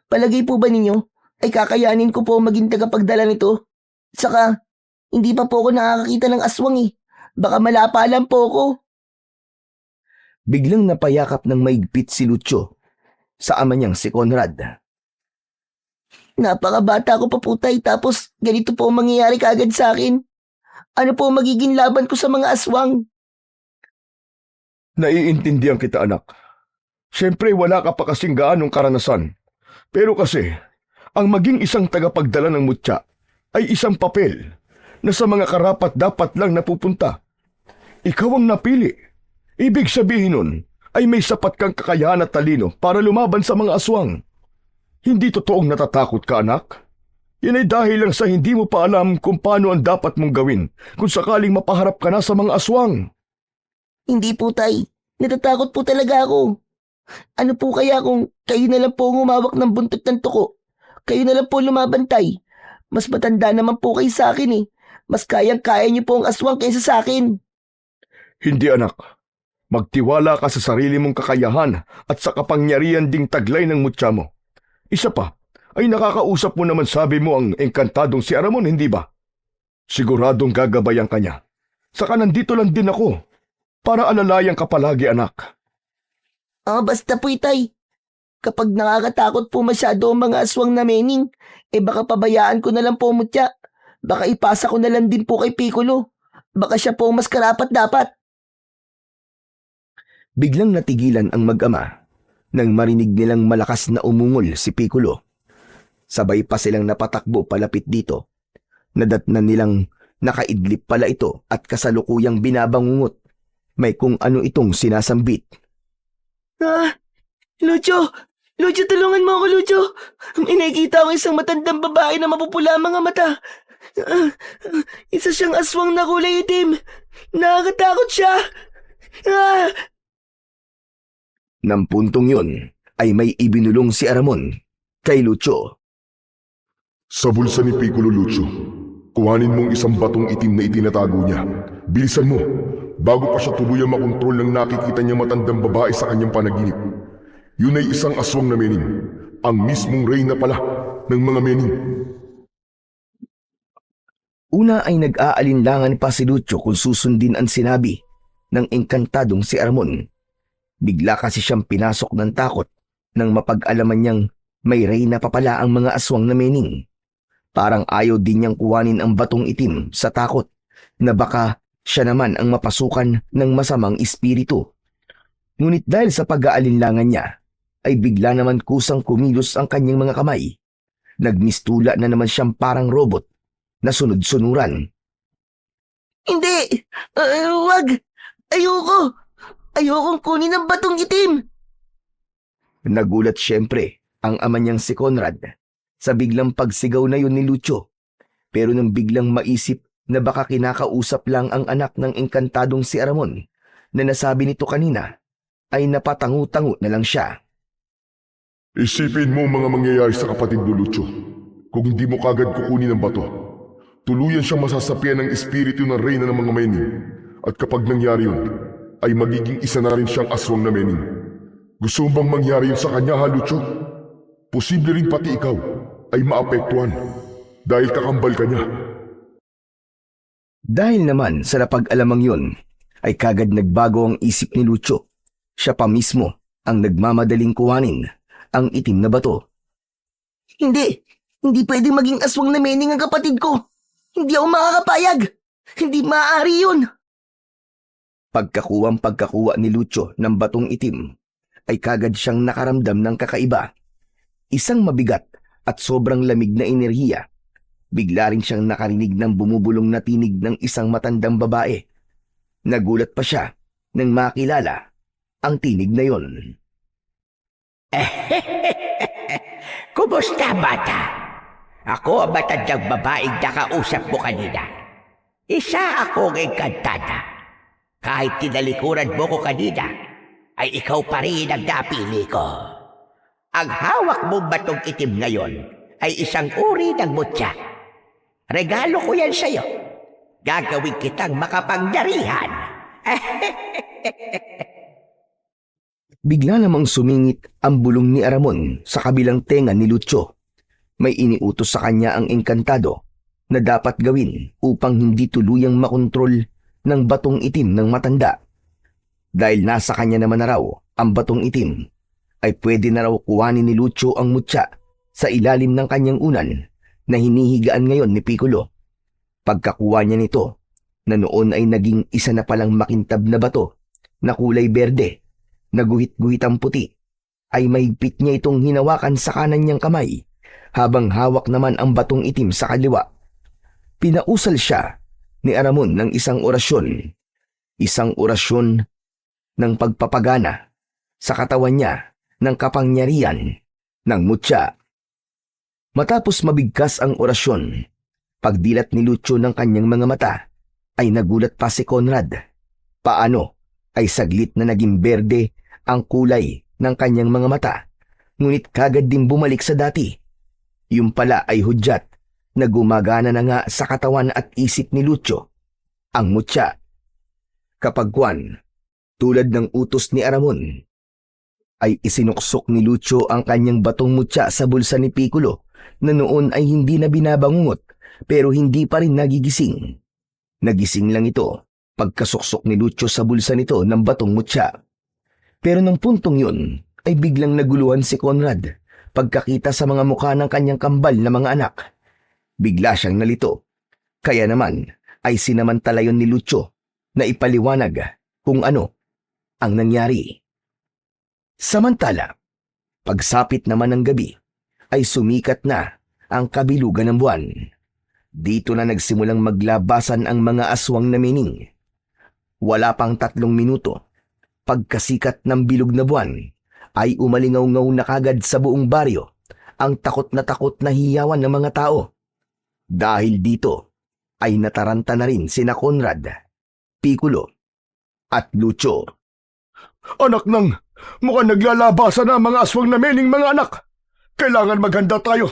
Palagay po ba ninyo ay kakayanin ko po maging tagapagdala nito? Saka, hindi pa po ako nakakakita ng aswang eh. Baka malapa lang po ako. Biglang napayakap ng maigpit si Lucio sa ama niyang si Conrad. Napakabata ko pa po, Tay, tapos ganito po ang mangyayari kaagad sa akin. Ano po magiging laban ko sa mga aswang? Naiintindihan kita, anak. Siyempre wala ka pa kasing gaanong karanasan. Pero kasi, ang maging isang tagapagdala ng mutya ay isang papel na sa mga karapat dapat lang napupunta. Ikaw ang napili. Ibig sabihin nun ay may sapat kang kakayahan at talino para lumaban sa mga aswang. Hindi totoong natatakot ka, anak. Yan ay dahil lang sa hindi mo pa alam kung paano ang dapat mong gawin kung sakaling mapaharap ka na sa mga aswang. Hindi po, Tay. Natatakot po talaga ako. Ano po kaya kung kayo na lang po ang humawak ng buntot ng tuko? Kayo na lang po lumaban, Tay. Mas matanda naman po kayo sa akin eh. Mas kayang-kaya niyo po ang aswang kaysa sa akin. Hindi, anak. Magtiwala ka sa sarili mong kakayahan at sa kapangyarihan ding taglay ng mutya mo. Isa pa, ay nakakausap mo naman sabi mo ang engkantadong si Aramon, hindi ba? Siguradong gagabayan ka niya. Saka nandito lang din ako para alalayan ka palagi, anak. Basta po, Tay. Kapag nakakatakot po masyado ang mga aswang na mening, baka pabayaan ko na lang po mutya. Baka ipasa ko na lang din po kay Piccolo. Baka siya po ang mas karapat dapat. Biglang natigilan ang mag-ama nang marinig nilang malakas na umungol si Piccolo. Sabay pa silang napatakbo palapit dito. Nadatnan nilang nakaidlip pala ito at kasalukuyang binabangungot. May kung ano itong sinasambit. Lucio! Lucio, tulungan mo ako, Lucio! May nakikita akong isang matandang babae na mapupula ang mga mata. Isa siyang aswang na kulay itim. Nakakatakot siya. Nang puntong yun ay may ibinulong si Aramon kay Lucio. Sa bulsa ni Piccolo, Lucio, kuhanin mong isang batong itim na itinatago niya. Bilisan mo, bago pa siya tuluyang makontrol ng nakikita niya matandang babae sa kanyang panaginip. Yun ay isang aswang na mening, ang mismong reyna pala ng mga mening. Una ay nag-aalinlangan pa si Lucio kung susundin ang sinabi ng engkantadong si Aramon. Bigla kasi siyang pinasok ng takot nang mapag-alaman niyang may reyna pa pala ang mga aswang na mening. Parang ayaw din niyang kuwanin ang batong itim sa takot na baka siya naman ang mapasukan ng masamang espiritu. Ngunit dahil sa pag-aalinlangan niya, ay bigla naman kusang kumilos ang kanyang mga kamay. Nagmistula na naman siyang parang robot na sunod-sunuran. Hindi! Wag! Ayoko! Ayokong kunin ang batong itim! Nagulat siyempre ang ama niyang si Conrad sa biglang pagsigaw na yun ni Lucio. Pero nang biglang maisip na baka kinakausap lang ang anak ng engkantadong si Aramon na nasabi nito kanina, ay napatangu-tangu na lang siya. Isipin mo ang mga mangyayari sa kapatid mo, Lucio. Kung hindi mo kagad kukunin ang bato, tuluyan siyang masasapian ng espiritu ng reyna ng mga Mening. At kapag nangyari yun, ay magiging isa na rin siyang aswang na Mening. Gusto mo bang mangyari yun sa kanya, ha, Lucio? Posible rin pati ikaw ay maapektuhan dahil kakambal ka niya. Dahil naman sa napag-alamang yun, ay kagad nagbago ang isip ni Lucio. Siya pa mismo ang nagmamadaling kuhanin ang itim na bato. Hindi pwedeng maging aswang na Mening ang kapatid ko. Hindi ako makakapayag. Hindi maaari yun. Pagkakuha ni Lucio ng batong itim, ay kagad siyang nakaramdam ng kakaiba. Isang mabigat at sobrang lamig na enerhiya. Bigla rin siyang nakarinig ng bumubulong na tinig ng isang matandang babae. Nagulat pa siya nang makilala ang tinig na yon. Kumusta, bata? Ako ang matandang babaeng nakausap mo kanina. Isa akong engkantada. Kahit tinalikuran mo ko kanina, ay ikaw pa rin ang napili ko. Ang hawak mong batong itim ngayon ay isang uri ng mutya. Regalo ko yan sa'yo. Gagawin kitang makapangyarihan. Bigla namang sumingit ang bulong ni Aramon sa kabilang tenga ni Lucio. May iniutos sa kanya ang engkantado na dapat gawin upang hindi tuluyang makontrol ng batong itim ng matanda. Dahil nasa kanya naman na raw ang batong itim, ay pwede na raw kuhanin ni Lucio ang mutya sa ilalim ng kanyang unan na hinihigaan ngayon ni Piccolo. Pagkakuha niya nito, na noon ay naging isa na palang makintab na bato na kulay berde, naguhit-guhit ang puti, ay mahigpit niya itong hinawakan sa kanan niyang kamay, habang hawak naman ang batong itim sa kaliwa. Pinausal siya ni Aramon ng isang orasyon ng pagpapagana sa katawan niya ng kapangyarihan ng mutya. Matapos mabigkas ang orasyon, pagdilat ni Lucio ng kanyang mga mata, ay nagulat pa si Conrad. Paano ay saglit na naging berde ang kulay ng kanyang mga mata, ngunit kagad din bumalik sa dati. Yung pala ay hudyat na gumagana na nga sa katawan at isip ni Lucio, ang mutya. Kapagkuan, tulad ng utos ni Aramon, ay isinuksok ni Lucio ang kanyang batong mutya sa bulsa ni Piccolo na noon ay hindi na binabangungot pero hindi pa rin nagigising. Nagising lang ito pagkasuksok ni Lucio sa bulsa nito ng batong mutya. Pero nang puntong yun ay biglang naguluhan si Conrad pagkakita sa mga mukha ng kanyang kambal na mga anak. Bigla siyang nalito. Kaya naman ay sinamantala yun ni Lucio na ipaliwanag kung ano ang nangyari. Samantala, pagsapit naman ng gabi, ay sumikat na ang kabilugan ng buwan. Dito na nagsimulang maglabasan ang mga aswang na Mening. Wala pang 3 minuto, pagkasikat ng bilog na buwan, ay umalingaw-ngaw na kagad sa buong baryo ang takot na hiyawan ng mga tao. Dahil dito, ay nataranta na rin sina Conrad, Piccolo, at Lucio. Anak nang, mukhang naglalabasan na ang mga aswang na Mening, mga anak. Kailangan maghanda tayo.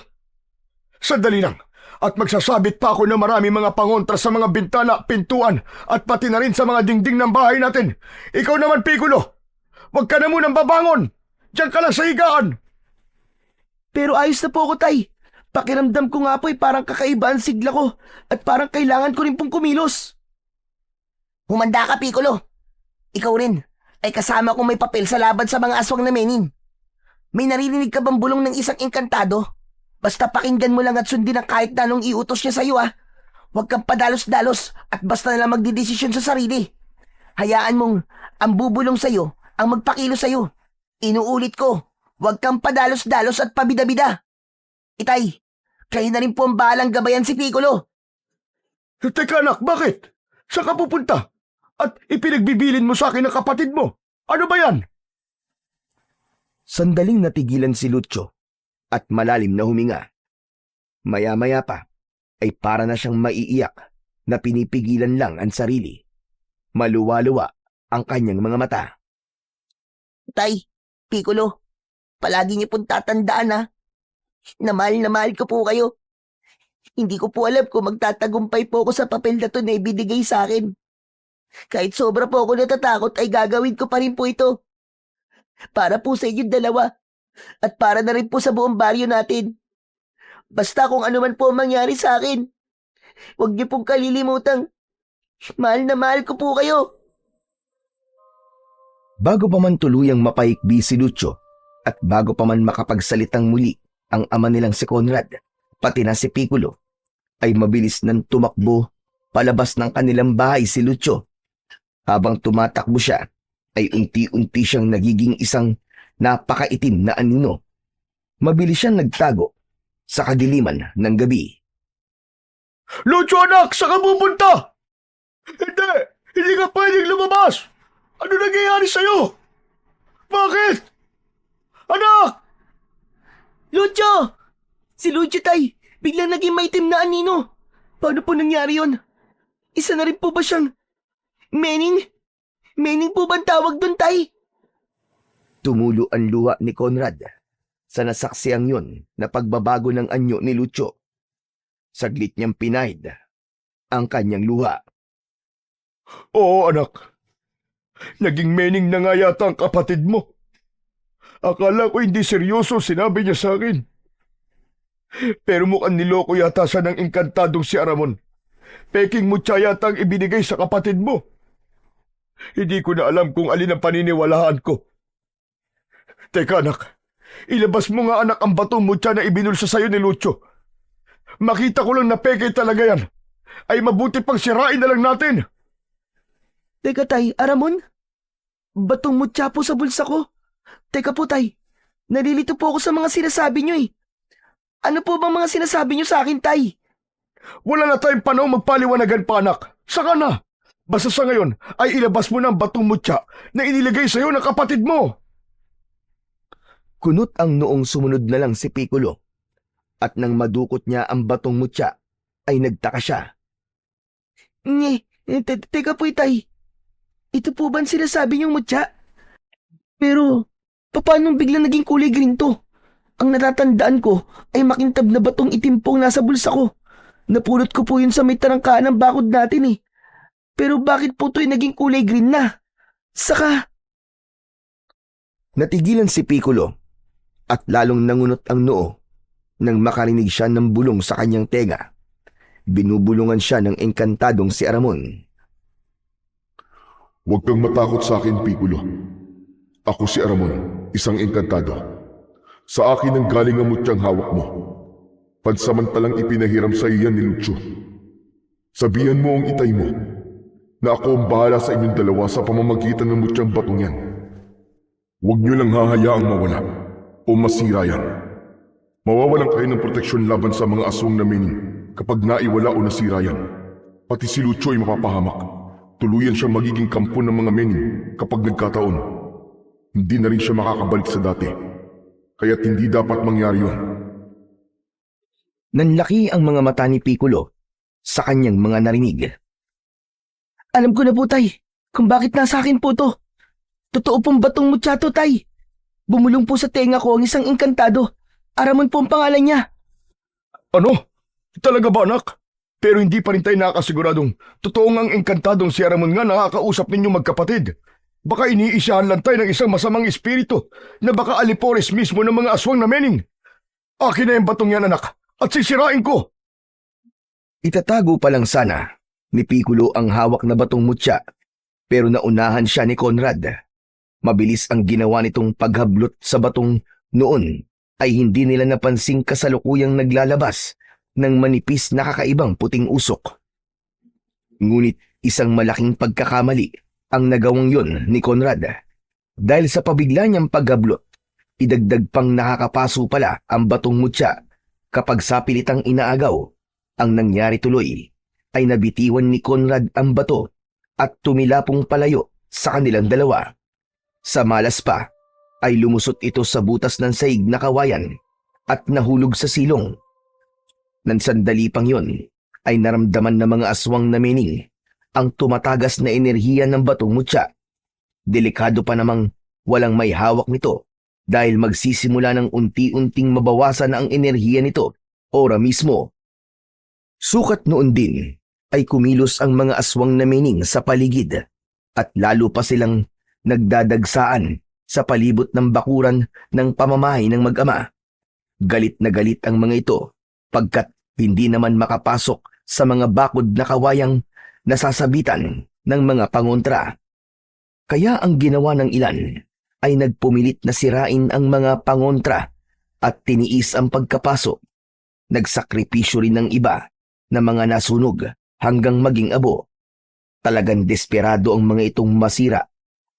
Sandali lang, at magsasabit pa ako ng marami mga pangontra sa mga bintana, pintuan, at pati na rin sa mga dingding ng bahay natin. Ikaw naman, Piccolo, huwag ka na munang babangon. Diyan ka lang sa higaan. Pero ayos na po ako, Tay. Pakiramdam ko nga po ay parang kakaiba ang sigla ko at parang kailangan ko rin pong kumilos. Humanda ka, Piccolo. Ikaw rin ay kasama kong may papel sa laban sa mga aswang na Mening. May naririnig ka bang bulong ng isang engkantado? Basta pakinggan mo lang at sundin ang kahit na anong iutos niya sa'yo, ah. Huwag kang padalos-dalos at basta na lang magdidesisyon sa sarili. Hayaan mong ang bubulong sa'yo ang magpakilo sa'yo. Inuulit ko, huwag kang padalos-dalos at pabida-bida. Itay, kayo na rin po ang bahalang gabayan si Piccolo. Teka anak, bakit? Saan ka pupunta? At ipinagbibilin mo sa akin ang kapatid mo. Ano ba yan? Sandaling natigilan si Lucio at malalim na huminga. Maya-maya pa ay para na siyang maiiyak na pinipigilan lang ang sarili. Maluwa-luwa ang kanyang mga mata. Tay, Piccolo, palagi niyo pong tatandaan, ha? Na mahal ko po kayo. Hindi ko po alam kung magtatagumpay po ako sa papel na to na ibinigay sa akin. Kahit sobra po ako natatakot ay gagawin ko pa rin po ito. Para po sa inyong dalawa at para na rin po sa buong baryo natin. Basta kung ano man po ang mangyari sa akin, huwag niyo pong kalilimutang mahal na mahal ko po kayo. Bago pa man tuluyang mapaikbi si Lucio at bago pa man makapagsalitang muli ang ama nilang si Conrad, pati na si Piccolo, ay mabilis nang tumakbo palabas ng kanilang bahay si Lucio. Habang tumatakbo siya, ay unti-unti siyang nagiging isang napakaitim na anino. Mabilis siyang nagtago sa kadiliman ng gabi. Lucio anak, saan ka pupunta? Hindi! Hindi ka pwedeng lumabas! Ano nangyayari sa'yo? Bakit? Anak! Lucio! Si Lucio, tay! Biglang naging maitim na anino. Paano po nangyari yon? Isa na rin po ba siyang Mening? Mening po bang tawag doon, tay? Tumulo ang luha ni Conrad sa nasaksiyang yun na pagbabago ng anyo ni Lucio. Saglit niyang pinahid ang kanyang luha. Oo anak. Naging mening na nga yata ang kapatid mo. Akala ko hindi seryoso sinabi niya sa akin. Pero mukhang niloko yata siya ng engkantadong si Aramon. Peking mutya yata ang ibinigay sa kapatid mo. Hindi ko na alam kung alin ang paniniwalaan ko. Teka anak, ilabas mo nga anak ang batong mutya na ibinulsa sa'yo ni Lucio. Makita ko lang na peke talaga yan. Ay mabuti pang sirain na lang natin. Teka, tay, Aramon? Batong mutya po sa bulsa ko. Teka po, tay. Nalilito po ako sa mga sinasabi niyo eh. Ano po bang mga sinasabi niyo sa akin, tay? Wala na tayong panahon magpaliwanagan pa anak. Saka na. Basta sa ngayon ay ilabas mo na ang batong mutya na inilagay sa'yo ng kapatid mo. Kunot ang noong sumunod na lang si Piccolo. At nang madukot niya ang batong mutya, ay nagtaka siya. Teka po, tay. Ito po ba ang sinasabi niyong mutya? Pero, paano biglang naging kulay green to? Ang natatandaan ko ay makintab na batong itim pong nasa bulsa ko. Napulot ko po yun sa may tarangkaan ng bakod natin eh. Pero bakit po ito'y naging kulay green na? Saka... Natigilan si Piccolo at lalong nangunot ang noo nang makarinig siya ng bulong sa kanyang tenga. Binubulungan siya ng engkantadong si Aramon. Huwag kang matakot sa akin, Piccolo. Ako si Aramon, isang engkantado. Sa akin ang galing ang mutyang hawak mo. Pansamantalang ipinahiram sa iyan ni Lucio. Sabihan mo ang itay mo na ako ang bahala sa inyong dalawa sa pamamagitan ng mutyang batong yan. Huwag niyo lang hahayaang mawala o masira yan. Mawawalan kayo ng proteksyon laban sa mga aswang na mening kapag naiwala o nasira yan. Pati si Lucio ay mapapahamak. Tuluyan siyang magiging kampo ng mga mening kapag nagkataon. Hindi na rin siya makakabalik sa dati. Kaya't hindi dapat mangyari yun. Nanlaki ang mga mata ni Piccolo sa kanyang mga narinig. Alam ko na po, tay, kung bakit nasa akin po to. Totoo pong batong mutya to, tay. Bumulong po sa tenga ko ang isang engkantado. Aramon po ang pangalan niya. Ano? Talaga ba anak? Pero hindi pa rin tayo nakakasiguradong totoo ngang engkantadong si Aramon nga nakakausap ninyo magkapatid. Baka iniisahan lang tayo ng isang masamang espiritu na baka alipores mismo ng mga aswang na mening. Akin na yung batong yan anak at sisirain ko. Itatago pa lang sana ni Piccolo ang hawak na batong mutya, pero naunahan siya ni Conrad. Mabilis ang ginawa nitong paghablot sa batong noon ay hindi nila napansing kasalukuyang naglalabas ng manipis na kakaibang puting usok. Ngunit isang malaking pagkakamali ang nagawang yon ni Conrad. Dahil sa pabigla niyang paghablot, idagdag pang nakakapaso pala ang batong mutya kapag sa pilitang inaagaw. Ang nangyari tuloy ay nabitiwan ni Conrad ang bato at tumilapong palayo sa kanilang dalawa. Sa malas pa ay lumusot ito sa butas ng saig na kawayan at nahulog sa silong. Nang sandali pang yon ay naramdaman ng mga aswang na mening ang tumatagas na enerhiya ng batong mutya. Delikado pa namang walang may hawak nito dahil magsisimula ng unti-unting mabawasan ang enerhiya nito ora mismo. Sukat noon din ay kumilos ang mga aswang na mening sa paligid at lalo pa silang nagdadagsaan sa palibot ng bakuran ng pamamahay ng mag-ama. Galit na galit ang mga ito pagkat hindi naman makapasok sa mga bakod na kawayang nasasabitan ng mga pangontra. Kaya ang ginawa ng ilan ay nagpumilit na sirain ang mga pangontra at tiniis ang pagkapasok. Nagsakripisyo rin ng iba na mga nasunog hanggang maging abo. Talagang desperado ang mga itong masira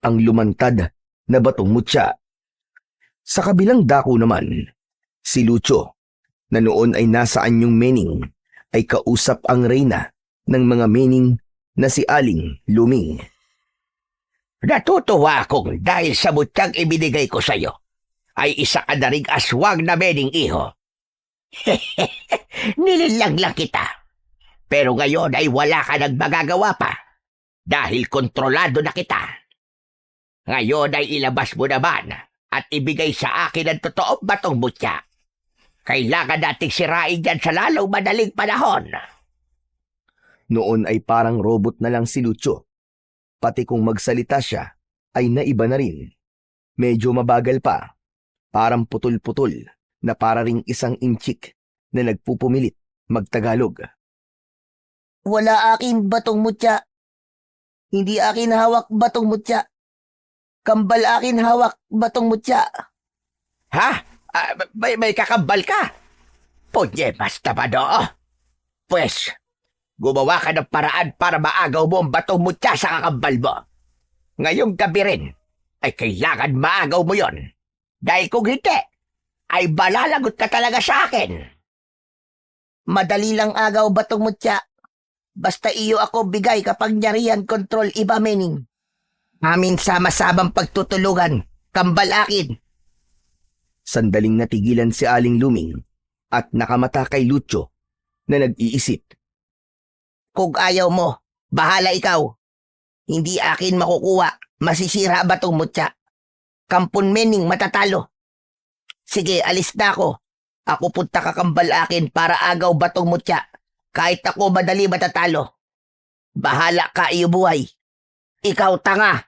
ang lumantad na batong mutya. Sa kabilang dako naman, si Lucio, na noon ay nasa anyong mening, ay kausap ang reyna ng mga mening na si Aling Luming. Natutuwa akong dahil sa mutyang ibinigay ko sa'yo ay isa ka na ring aswang na mening iho. Nililanglang kita. Pero ngayon ay wala ka nang magagawa pa dahil kontrolado na kita. Ngayon ay ilabas mo naman at ibigay sa akin ang totoong batong mutya. Kailangan nating sirain yan sa lalong madaling panahon. Noon ay parang robot na lang si Lucio. Pati kung magsalita siya ay naiba na rin. Medyo mabagal pa. Parang putol-putol na para ring isang inchik na nagpupumilit magtagalog. Wala akin batong mutya. Hindi akin hawak batong mutya. Kambal akin hawak batong mutya. Ha? May kakambal ka? Punyemas naman oo. Pues, gumawa ka ng paraan para maagaw mo ang batong mutya sa kakambal mo. Ngayong gabi rin ay kailangan maagaw mo yon. Dahil kung hindi, ay balalagot ka talaga sa akin. Madali lang agaw batong mutya. Basta iyo ako bigay kapangyarihan kontrol iba mening. Amin sama-sabang pagtutulungan, kambal akin. Sandaling natigilan si Aling Luming at nakamata kay Lucio na nag-iisip. Kung ayaw mo, bahala ikaw. Hindi akin makukuha, masisira batong mutya. Kampon mening matatalo. Sige, alis na ako. Ako punta kakambal akin para agaw batong mutya. Kahit ako madali matatalo. Bahala ka iyo buhay. Ikaw tanga.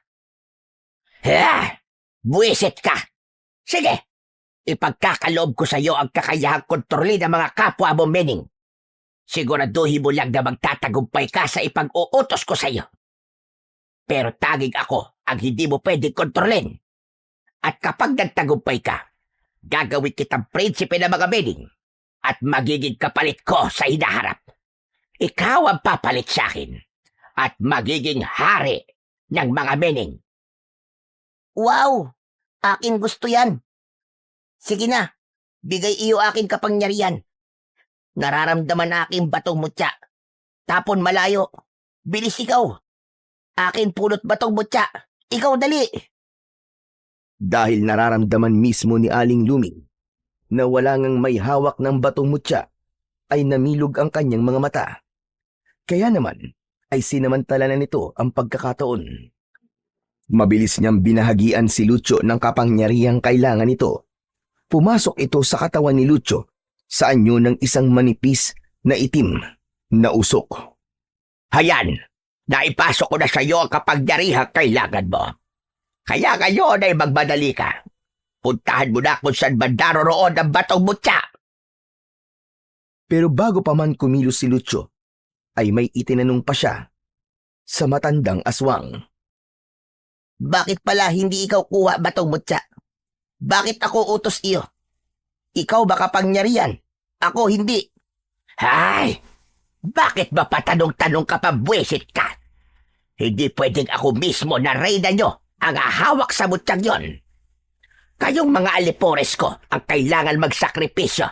Ha? Buwisit ka. Sige, ipagkakaloob ko sa iyo ang kakayahang kontrolin ng mga kapwa mo mening. Siguraduhin mo lang na magtatagumpay ka sa ipag-uutos ko sa iyo. Pero taging ako ang hindi mo pwedeng kontrolin. At kapag nagtagumpay ka, gagawin kitang prinsipe ng mga mening at magiging kapalit ko sa hinaharap. Ikaw ang papalit sa akin at magiging hari ng mga mening. Wow! Akin gusto yan. Sige na, bigay iyo akin kapangyarihan. Nararamdaman aking batong mutya. Tapon malayo. Bilis ikaw. Akin pulot batong mutya. Ikaw dali. Dahil nararamdaman mismo ni Aling Luming na wala ngang may hawak ng batong mutya, ay namilog ang kanyang mga mata. Kaya naman ay sinamantala na nito ang pagkakataon. Mabilis niyang binahagian si Lucio ng kapangyarihang kailangan nito. Pumasok ito sa katawan ni Lucio sa anyo ng isang manipis na itim na usok. Hayan, naipasok ko na sa iyo ang kapangyarihang kailangan mo. Kaya ngayon ay magmadali ka. Puntahan mo na kung saan banda roon ang batong mutya. Pero bago pa man kumilos si Lucio, ay may itinanong pa siya sa matandang aswang. Bakit pala hindi ikaw kuha batong mutya? Bakit ako utos iyo? Ikaw ba kapangyarihan? Ako hindi. Hay! Bakit ba patanong-tanong ka pa, buwisit ka? Hindi pwedeng ako mismo na reyna nyo ang ahawak sa mutyang yon. Kayong mga alipores ko ang kailangan magsakripisyo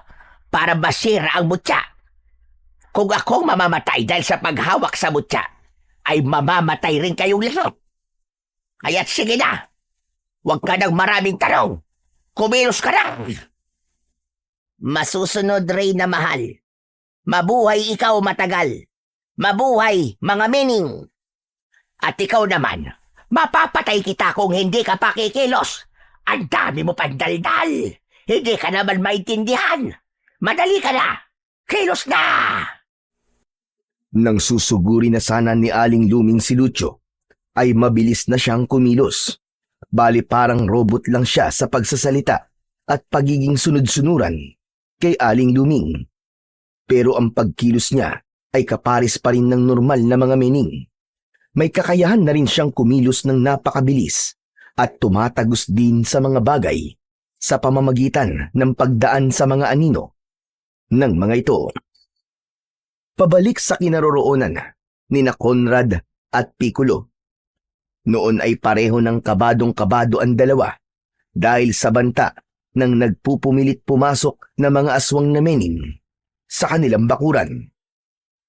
para masira ang mutya. Kung akong mamamatay dahil sa paghawak sa mutya, ay mamamatay rin kayong lahat. Kaya't sige na, huwag ka ng maraming tanong. Kumilos ka na. Masusunod, Reyna mahal. Mabuhay ikaw matagal. Mabuhay, mga mening. At ikaw naman, mapapatay kita kung hindi ka pakikilos. Ang dami mo pandaldal. Hindi ka naman maintindihan. Madali ka na. Kilos na! Nang susuguri na sana ni Aling Luming si Lucio, ay mabilis na siyang kumilos. Bali parang robot lang siya sa pagsasalita at pagiging sunod-sunuran kay Aling Luming. Pero ang pagkilos niya ay kapares pa rin ng normal na mga mening. May kakayahan na rin siyang kumilos ng napakabilis at tumatagos din sa mga bagay sa pamamagitan ng pagdaan sa mga anino ng mga ito. Pabalik sa kinaroroonan ni na Conrad at Piccolo. Noon ay pareho ng kabadong-kabado ang dalawa dahil sa banta ng nagpupumilit pumasok na mga aswang na menin sa kanilang bakuran.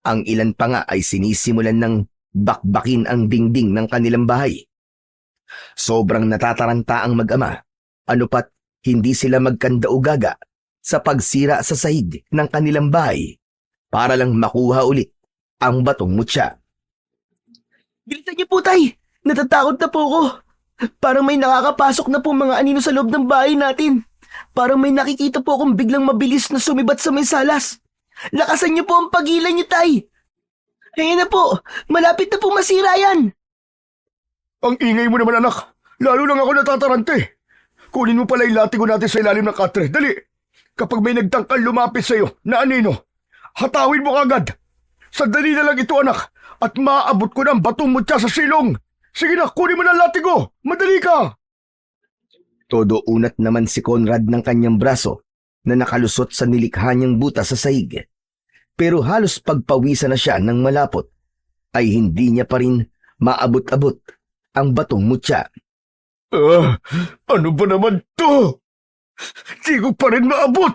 Ang ilan pa nga ay sinisimulan ng bakbakin ang dingding ng kanilang bahay. Sobrang natataranta ang mag-ama, ano pat hindi sila magkandaugaga sa pagsira sa sahig ng kanilang bahay para lang makuha ulit ang batong mutya. Bilisan niyo po, Tay! Natatakot na po ako. Parang may nakakapasok na po mga anino sa loob ng bahay natin. Parang may nakikita po akong biglang mabilis na sumibat sa may salas. Lakasan niyo po ang pagilan niyo, Tay! Ayan na po! Malapit na po masira yan! Ang ingay mo naman, anak. Lalo lang ako natatarante. Kunin mo pala yung latigo natin sa ilalim ng katre. Dali! Kapag may nagtangkal lumapit sa'yo na anino, hatawin mo kagad. Sandali na lang ito, anak. At maaabot ko ng batong mutya sa silong. Sige na, kunin mo na ang latigo. Madali ka! Todo unat naman si Conrad ng kanyang braso na nakalusot sa nilikha niyang buta sa sahig. Pero halos pagpawisan na siya ng malapot, ay hindi niya pa rin maabot-abot ang batong mutya. Ano ba naman to? Di ko pa rin maabot.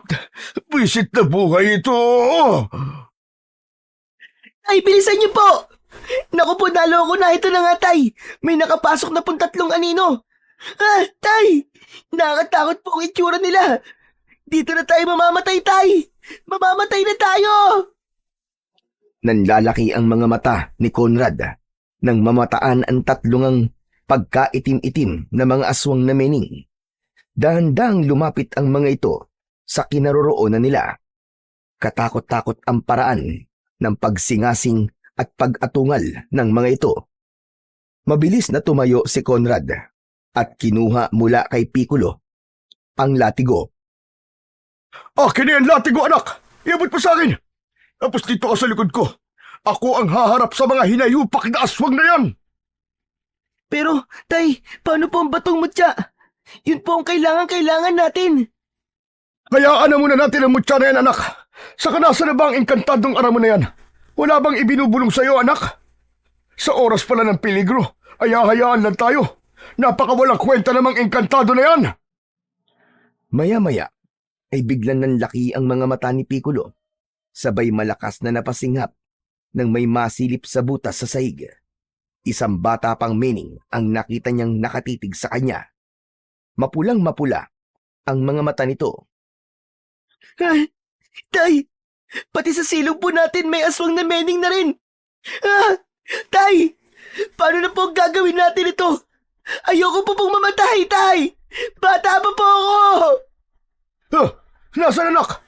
Wisit na buhay ito. Ay, bilisan niyo po! Naku po, naloko na. Ito na nga, Tay. May nakapasok na pong 3 anino. Tay! Nakakatakot po ang itsura nila. Dito na tayo mamamatay, Tay. Mamamatay na tayo! Nanlalaki ang mga mata ni Conrad nang mamataan ang 3 pagkaitim-itim na mga aswang na mening. Dahan-dahang lumapit ang mga ito sa kinaroroonan nila. Katakot-takot ang paraan ng pagsingasing at pag-atungal ng mga ito. Mabilis na tumayo si Conrad at kinuha mula kay Piccolo ang latigo. Akin na yan latigo, anak. Iabot mo sa akin. Tapos dito ka sa likod ko. Ako ang haharap sa mga hinayupak na aswang na yan. Pero, Tay, paano po ang batong mutya? Yun po ang kailangan natin. Hayaan na muna natin ang mutya na yan, anak. Saka nasa na ba ang engkantadong aramo na yan? Wala bang ibinubulong sa'yo, anak? Sa oras pala ng peligro, ay hahayaan lang tayo. Napakawalang kwenta namang engkantado na yan. Maya-maya ay biglang nanlaki ang mga mata ni Piccolo. Sabay malakas na napasinghap nang may masilip sa butas sa sahig. Isang bata pang mening ang nakita niyang nakatitig sa kanya. Mapulang-mapula ang mga mata nito. Tay, pati sa silong po natin may aswang na mening na rin. Tay, paano na po ang gagawin natin ito? Ayoko po pong mamatay, Tay. Bata pa po ako. Nasaan, anak?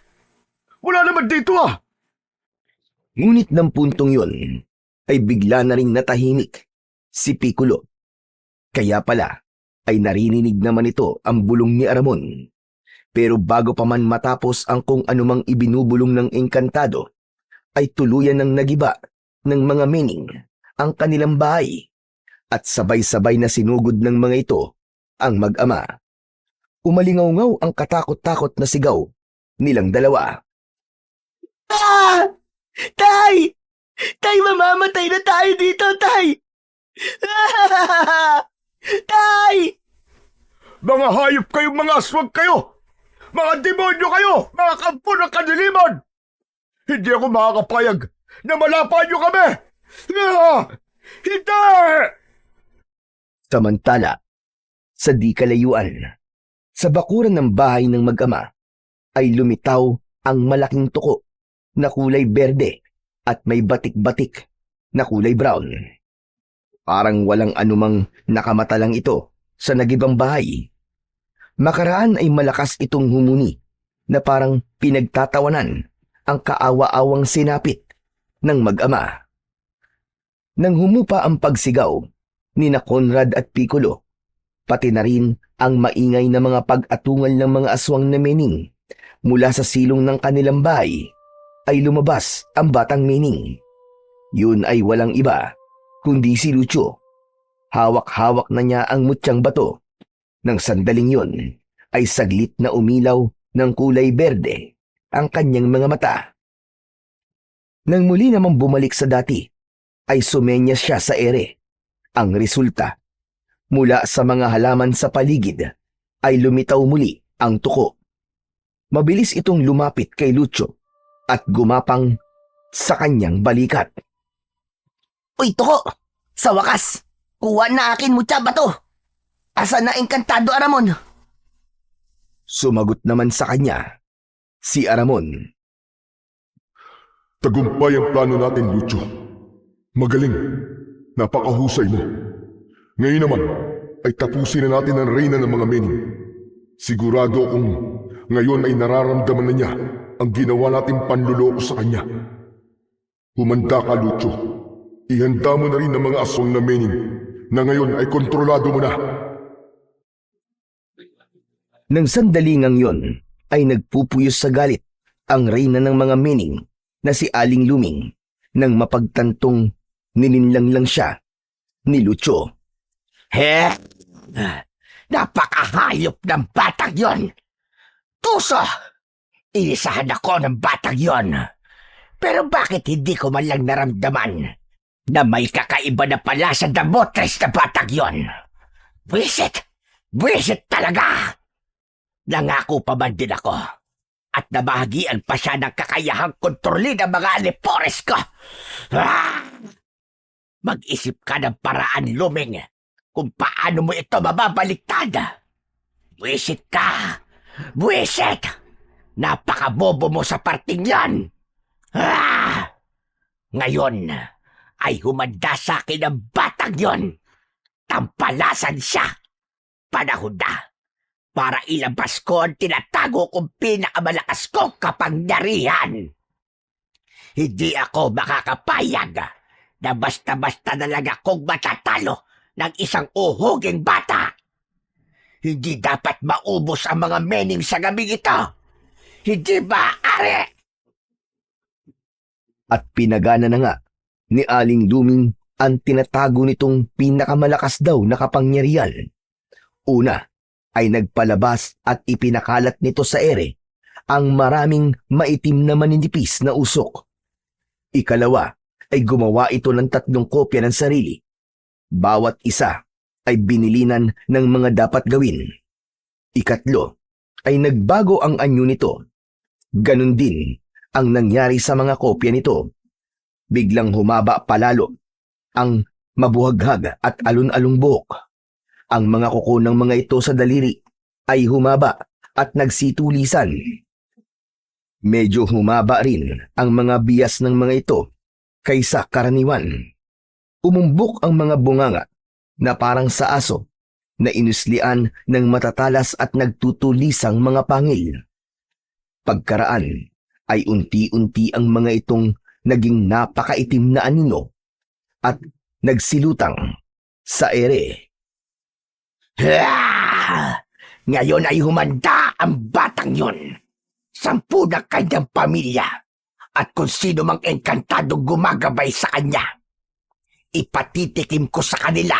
Wala naman dito, Ngunit ng puntong yon ay bigla na ring natahimik si Piccolo. Kaya pala ay narinig naman ito ang bulong ni Aramon. Pero bago pa man matapos ang kung anumang ibinubulong ng engkantado, ay tuluyan ng nagiba ng mga mening ang kanilang bahay at sabay-sabay na sinugod ng mga ito ang mag-ama. Umalingaw-ngaw ang katakot-takot na sigaw nilang dalawa. Tay! Tay, mamamatay na tayo dito, Tay! Tay! Mga hayop kayong mga aswang kayo! Mga demonyo kayo! Mga kampo ng kadiliman! Hindi ako makakapayag na malapan niyo kami! Hindi! Samantala, sa di kalayuan, sa bakuran ng bahay ng mag-ama, ay lumitaw ang malaking tuko na kulay berde at may batik-batik na kulay brown. Parang walang anumang nakamatalang ito sa nagibang bahay. Makaraan ay malakas itong humuni na parang pinagtatawanan ang kaawa-awang sinapit ng mag-ama. Nang humupa ang pagsigaw ni na Conrad at Piccolo, pati na rin ang maingay na mga pag-atungal ng mga aswang na Mening mula sa silong ng kanilang bahay, ay lumabas ang batang Mening. Yun ay walang iba kundi si Lucio. Hawak-hawak na niya ang mutyang bato. Nang sandaling yun ay saglit na umilaw ng kulay berde ang kanyang mga mata. Nang muli namang bumalik sa dati, ay sumenyas siya sa ere. Ang resulta, mula sa mga halaman sa paligid, ay lumitaw muli ang tuko. Mabilis itong lumapit kay Lucio at gumapang sa kanyang balikat. Uy, Tuko! Sa wakas, kuha na akin mutya ba to? Asa na Engkantado Aramon? Sumagot naman sa kanya si Aramon. Tagumpay ang plano natin, Lucio. Magaling. Napakahusay mo. Ngayon naman, ay tapusin na natin ang reyna ng mga Mening. Sigurado akong ngayon ay nararamdaman na niya ang ginawa nating panluloko sa kanya. Humanda ka, Lucio. Ihanda mo na rin ang mga aswang na Mening na ngayon ay kontrolado mo na. Nang sandalingang yon ay nagpupuyos sa galit ang reyna ng mga Mening na si Aling Luming nang mapagtantong nininlang lang siya ni Lucio. He? Napakahayop ng batang yon. Tuso! Inisahan ako ng batang yon. Pero bakit hindi ko man lang naramdaman na may kakaiba na pala sa damotres na batang yon? Buwisit! Buwisit talaga! Nangako pa man din ako at nabahagian pa siya ng kakayahang kontrolin ang mga alipores ko. Ah! Mag-isip ka ng paraan, Luming, kung paano mo ito mababaliktad. Buwisit ka! Buwisit! Napakabobo mo sa parting yan! Ah! Ngayon ay humanda sa akin ang batang yon. Tampalasan siya! Panahon na para ilabas ko ang tinatago kong pinakamalakas kong kapangyarihan. Hindi ako makakapayag na basta-basta na lang akong matatalo ng isang uhuging bata. Hindi dapat maubos ang mga Mening sa gabing ito. Hindi maaari! At pinagana na nga ni Aling Luming ang tinatago nitong pinakamalakas daw na kapangyarihan. Una ay nagpalabas at ipinakalat nito sa ere ang maraming maitim na maninipis na usok. Ikalawa ay gumawa ito ng 3 kopya ng sarili. Bawat isa ay binilinan ng mga dapat gawin. Ikatlo ay nagbago ang anyo nito. Ganon din ang nangyari sa mga kopya nito. Biglang humaba palalo ang mabuhaghag at alun-alung buhok. Ang mga kuko ng mga ito sa daliri ay humaba at nagsitulisan. Medyo humaba rin ang mga bias ng mga ito kaysa karaniwan. Umumbok ang mga bunganga na parang sa aso na inuslian ng matatalas at nagtutulisang mga pangil. Pagkaraan ay unti-unti ang mga itong naging napakaitim na anino at nagsilutang sa ere. Ngayon ay humanda ang batang yon. 10 na kanyang pamilya at kung sino mang engkantadong gumagabay sa kanya. Ipatitikim ko sa kanila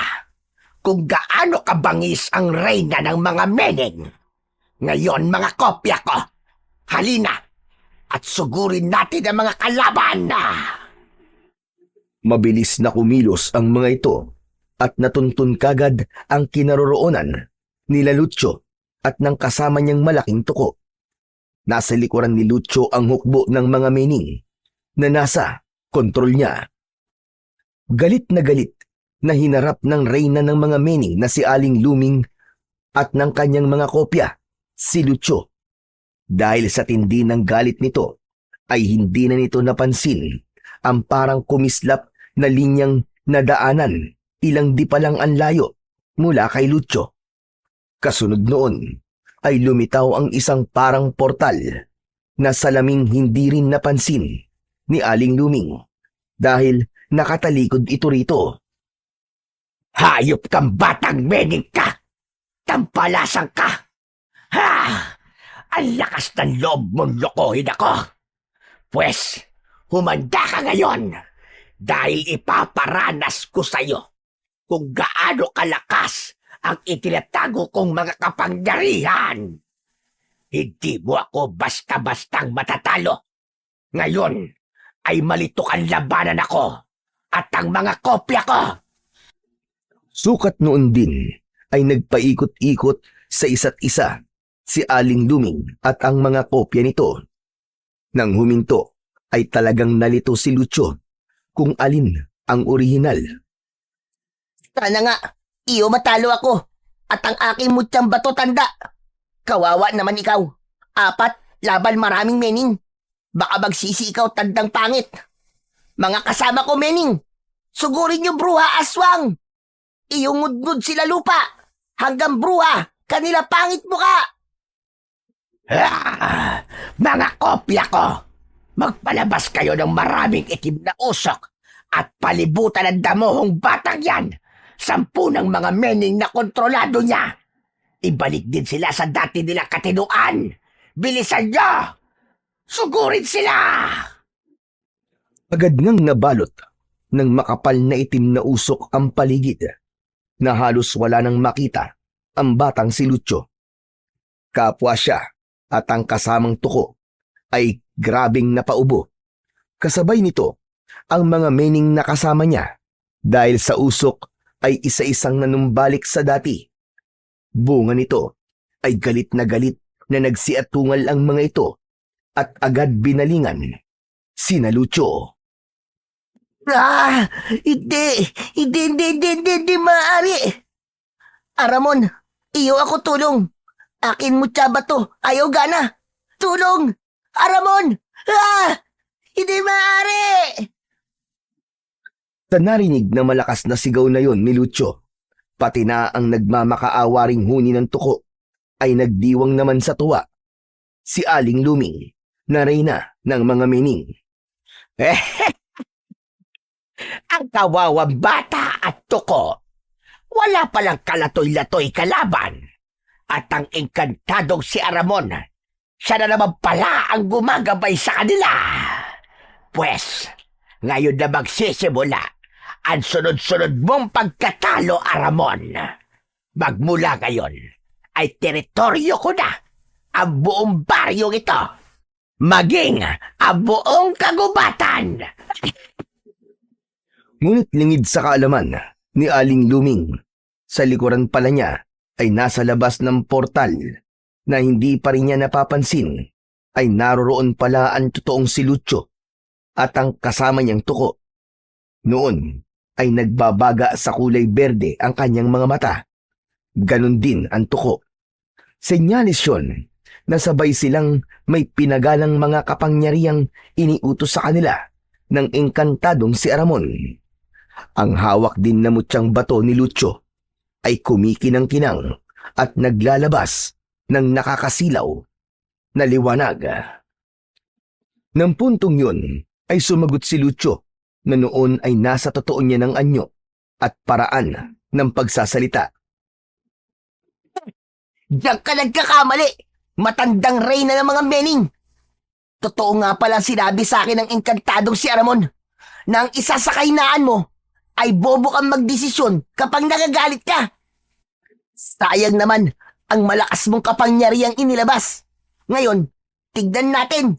kung gaano kabangis ang reyna ng mga Mening. Ngayon, mga kopya ko, halina at sugurin natin ang mga kalaban na. Mabilis na kumilos ang mga ito at natuntun kagad ang kinaroroonan nila Lucio at ng kasama niyang malaking tuko. Nasa likuran ni Lucio ang hukbo ng mga Mening na nasa kontrol niya. Galit na hinarap ng reyna ng mga Mening na si Aling Luming at ng kanyang mga kopya, si Lucio. Dahil sa tindi ng galit nito, ay hindi na nito napansin ang parang kumislap na linyang nadaanan ilang di pa lang ang layo mula kay Lucio. Kasunod noon ay lumitaw ang isang parang portal na salaming hindi rin napansin ni Aling Luming dahil nakatalikod ito rito. Hayop kang batang mening ka! Tampalasan ka! Ha! Ang lakas ng loob mong lokohin ako! Pwes, humanda ka ngayon dahil ipaparanas ko sa'yo kung gaano kalakas ang itinatago kong mga kapangyarihan. Hindi mo ako basta-bastang matatalo. Ngayon ay malitok ang labanan ako at ang mga kopya ko. Sukat noon din ay nagpaikot-ikot sa isa't isa si Aling Luming at ang mga kopya nito. Nang huminto ay talagang nalito si Lucio kung alin ang orihinal. Sana nga, iyo matalo ako at ang aking mutyang bato tanda. Kawawa naman ikaw. 4 laban maraming mening. Baka magsisi ikaw tandang pangit. Mga kasama ko mening, sugurin niyo bruha aswang. Iyungudngud sila lupa. Hanggang bruha, kanila pangit mo ka. Mga kopya ko, magpalabas kayo ng maraming itim na usok at palibutan ang damuhong batang yan. 10 ng mga mening na kontrolado niya. Ibalik din sila sa dati nilang katinuan. Bilisan niyo! Sugurin sila! Agad ngang nabalot ng makapal na itim na usok ang paligid na halos wala nang makita ang batang si Lucio. Kapwa siya at ang kasamang tuko ay grabing napaubo. Kasabay nito ang mga mening na kasama niya dahil sa usok ay isa-isang nanumbalik sa dati. Bunga nito ay galit na nagsiatungal ang mga ito at agad binalingan sina Lucio. Hindi maaari. Aramon, iyo ako tulong. Akin mutya bato, ayaw gana. Tulong! Aramon! Hindi maaari! Sa narinig na malakas na sigaw na yon ni Lucio, pati na ang nagmamakaawaring huni ng tuko ay nagdiwang naman sa tuwa. Si Aling Luming, na reyna ng mga mening. Ang kawawang bata at tuko, wala palang kalatoy-latoy kalaban. At ang engkantadong si Aramon, siya na naman pala ang gumagabay sa kanila. Pwes, ngayon na magsisimula ang sunod-sunod mong pagkatalo, Aramon. Magmula ngayon ay teritoryo ko na ang buong baryong ito, maging ang buong kagubatan. Ngunit lingid sa kaalaman ni Aling Luming, sa likuran pala niya ay nasa labas ng portal na hindi pa rin niya napapansin ay naroroon pala ang totoong si Lucio at ang kasama niyang tuko. Noon ay nagbabaga sa kulay berde ang kanyang mga mata. Ganon din ang tuko. Senyalis yun na sabay silang may pinagalang mga kapangyarihang iniutos sa kanila ng engkantadong si Aramon. Ang hawak din na mutyang bato ni Lucio ay kumikinang-kinang at naglalabas ng nakakasilaw na liwanag. Nang puntong yun ay sumagot si Lucio na noon ay nasa totoo niya ng anyo at paraan ng pagsasalita. Diyan ka nagkakamali! Matandang reyna ng mga mening! Totoo nga pala sinabi sa akin ng engkantadong si Aramon na ang isa sa kahinaan mo ay bobo kang magdesisyon kapag nagagalit ka. Sayang naman ang malakas mong kapangyarihang inilabas. Ngayon, tignan natin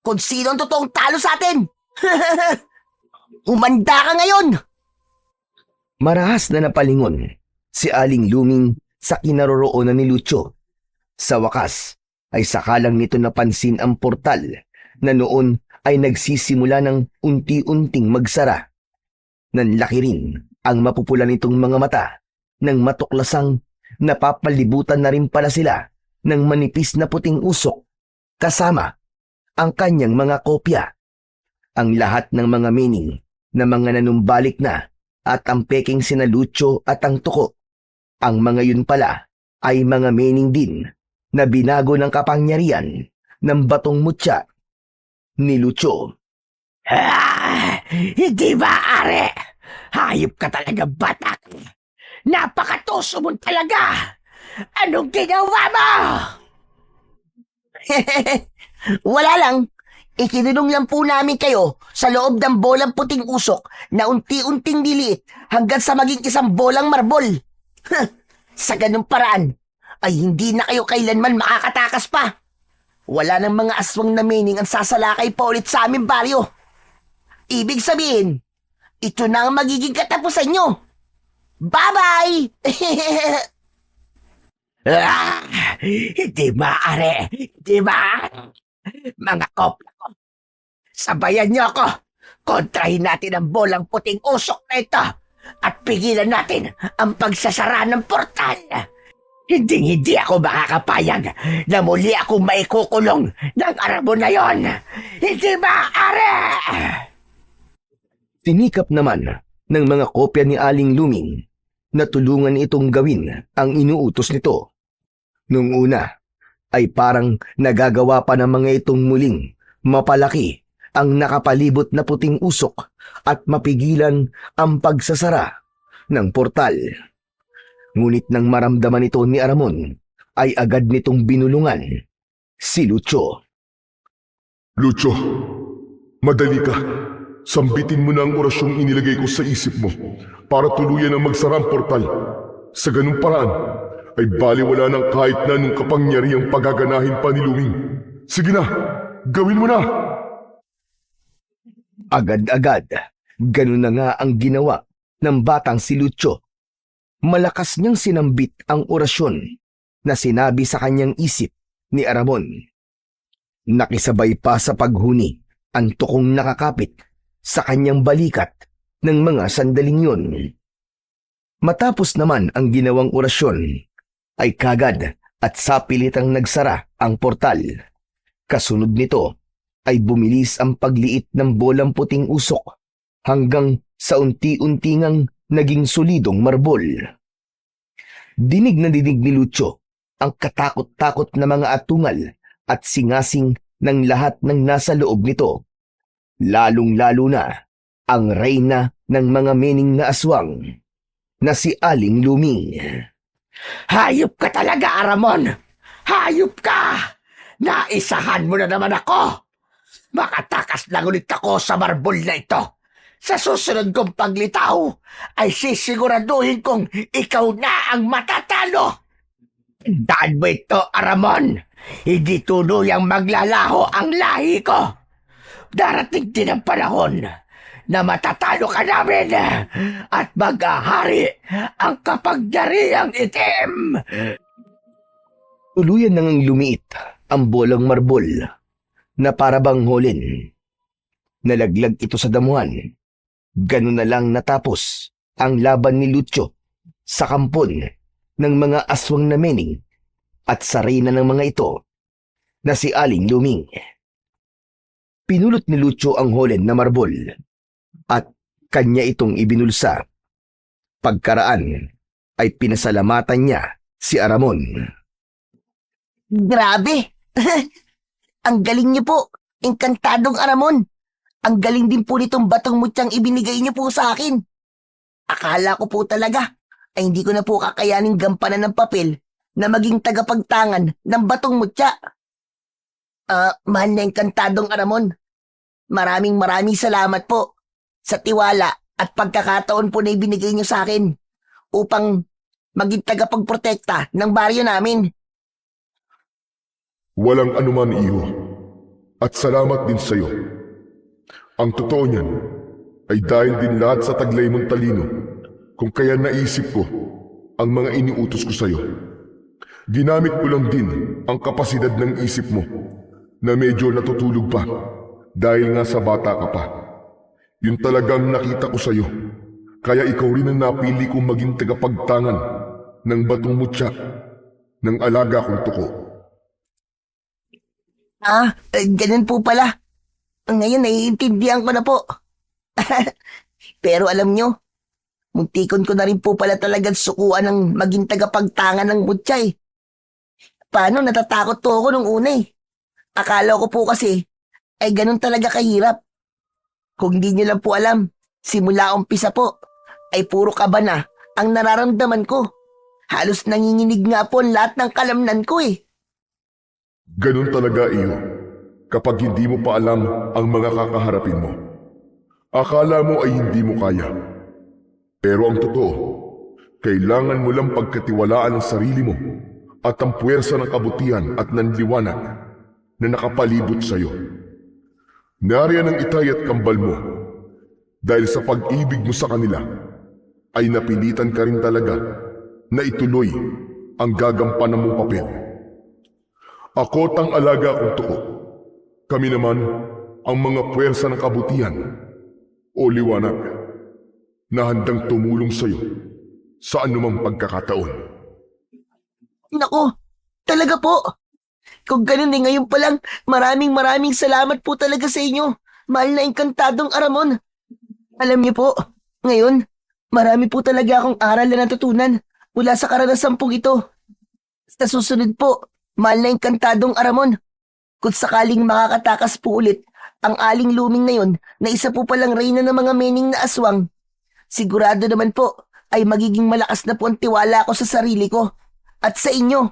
kung sino ang totoong talo sa atin. Umanda ka ngayon! Marahas na napalingon si Aling Luming sa kinaroroonan ni Lucio. Sa wakas ay sakalang nito napansin ang portal na noon ay nagsisimula ng unti-unting magsara. Nanlaki rin ang mapupula nitong mga mata nang matuklasang napapalibutan na rin pala sila ng manipis na puting usok kasama ang kanyang mga kopya. Ang lahat ng mga mening na mga nanumbalik na at ang peking sina Lucio at ang tuko. Ang mga yun pala ay mga mening din na binago ng kapangyarihan ng batong mutya ni Lucio. Hindi maaari. Hayop ka talaga, batak. Napakatuso mo talaga. Anong ginawa mo? Wala lang. Ikinulong lang po namin kayo sa loob ng bolang puting usok na unti-unting liliit hanggang sa maging isang bolang marbol. Sa ganung paraan, ay hindi na kayo kailanman makakatakas pa. Wala nang mga aswang na mening ang sasalakay pa ulit sa aming baryo. Ibig sabihin, ito na ang magiging katapusan nyo. Bye-bye! Hindi maaari. Hindi maaari. Mga kopla ko, sabayan niyo ako. Kontrahin natin ang bolang puting usok na ito at pigilan natin ang pagsasara ng portal. Hindi ako makakapayag na muli akong maikukulong ng Aramon na yon. Hindi maaari! Sinikap naman ng mga kopya ni Aling Luming na tulungan itong gawin ang inuutos nito. Nung una ay parang nagagawa pa ng mga itong muling mapalaki ang nakapalibot na puting usok at mapigilan ang pagsasara ng portal. Ngunit nang maramdaman ito ni Aramon, ay agad nitong binulungan si Lucio. Lucio, madali ka. Sambitin mo na ang orasyong inilagay ko sa isip mo para tuluyan ang magsara ang portal. Sa ganung paraan, ay baliwala ng kahit na anong kapangyarihang pagaganahin pa ni Luming. Sige na, gawin mo na! Agad-agad, ganun na nga ang ginawa ng batang si Lucio. Malakas niyang sinambit ang orasyon na sinabi sa kanyang isip ni Aramon. Nakisabay pa sa paghuni ang tukong nakakapit sa kanyang balikat ng mga sandaling yun. Matapos naman ang ginawang orasyon, ay kagad at sapilitang nagsara ang portal. Kasunod nito ay bumilis ang pagliit ng bolang puting usok hanggang sa unti-unti ngang naging solidong marbol. Dinig na dinig ni Lucio ang katakot-takot na mga atungal at singasing ng lahat ng nasa loob nito, lalong-lalo na ang reyna ng mga mening na aswang na si Aling Luming. Hayop ka talaga, Aramon! Hayop ka! Naisahan mo na naman ako! Makatakas lang ulit ako sa marbol na ito. Sa susunod kong paglitaw, ay sisiguraduhin kong ikaw na ang matatalo! Tandaan mo ito, Aramon! Hindi tuluyang maglalaho ang lahi ko! Darating din ang panahon na matatalo ka namin at maghahari ang kapangyarihang itim. Tuluyan nang lumiit ang bolang marbol na parabang holin. Nalaglag ito sa damuhan. Ganun na lang natapos ang laban ni Lucio sa kampon ng mga aswang na mening at sa reyna ng mga ito na si Aling Luming. Pinulot ni Lucio ang holen na marbol at kanya itong ibinulsa. Pagkaraan ay pinasalamatan niya si Aramon. Grabe! Ang galing niyo po! Enkantadong Aramon! Ang galing din po nitong batong mutyang ibinigay niyo po sa akin. Akala ko po talaga ay hindi ko na po kakayaning gampanan ng papel na maging tagapagtangan ng batong mutya. Mahal na Enkantadong Aramon. Maraming salamat po sa tiwala at pagkakataon po na ibinigay niyo sa akin upang maging tagapagprotekta ng baryo namin. Walang anuman, iho. At salamat din sa'yo. Ang totoo niyan ay dahil din lahat sa taglay mong talino kung kaya naisip ko ang mga iniutos ko sa'yo. Ginamit ko lang din ang kapasidad ng isip mo na medyo natutulog pa dahil nga sa bata ka pa. Yun talagang nakita ko sa'yo. Kaya ikaw rin ang napili kong maging tagapagtangan ng batong mutya ng alaga kong tuko. Ganun po pala. Ngayon naiintindihan ko na po. Pero alam nyo, muntikon ko na rin po pala talagang sukuan ng maging tagapagtangan ng mutya eh. Paano natatakot to ako nung una eh. Akala ko po kasi ay ganun talaga kahirap. Kung di niyo lang po alam, simula umpisa po, ay puro kaba na ang nararamdaman ko. Halos nanginginig nga po ang lahat ng kalamnan ko eh. Ganun talaga iyo kapag hindi mo pa alam ang mga kakaharapin mo. Akala mo ay hindi mo kaya. Pero ang totoo, kailangan mo lang pagkatiwalaan ang sarili mo at ang puwersa ng kabutihan at ng liwanag na nakapalibot sa iyo. Nariyan ang itay at kambal mo. Dahil sa pag-ibig mo sa kanila, ay napilitan ka rin talaga na ituloy ang gagampanan mong papel. Ako tang alaga kong tuko. Kami naman ang mga puwersa ng kabutihan o liwanag na handang tumulong sa iyo sa anumang pagkakataon. Nako, talaga po. Kung ganun ngayon pa lang, maraming salamat po talaga sa inyo. Mahal na engkantadong Aramon. Alam niyo po, ngayon, marami po talaga akong aral na natutunan mula sa karanasang pong ito. Sa susunod po, mahal na engkantadong Aramon. Kung sakaling makakatakas po ulit ang aling luming na yon na isa po palang reyna ng mga mening na aswang, sigurado naman po ay magiging malakas na po ang tiwala ko sa sarili ko at sa inyo.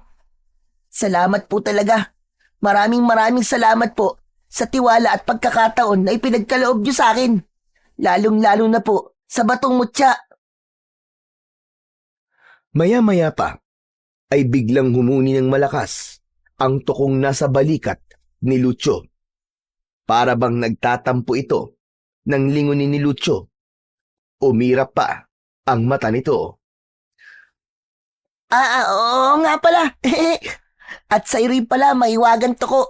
Salamat po talaga. Maraming salamat po sa tiwala at pagkakataon na ipinagkaloob niyo sa akin. Lalong-lalo na po sa batong mutya. Maya-maya pa ay biglang humuni ng malakas ang tukong nasa balikat ni Lucio. Para bang nagtatampo ito ng lingunin ni Lucio. Umirap pa ang mata nito. Oo nga pala. At sa rin pala, maiwagan to ko.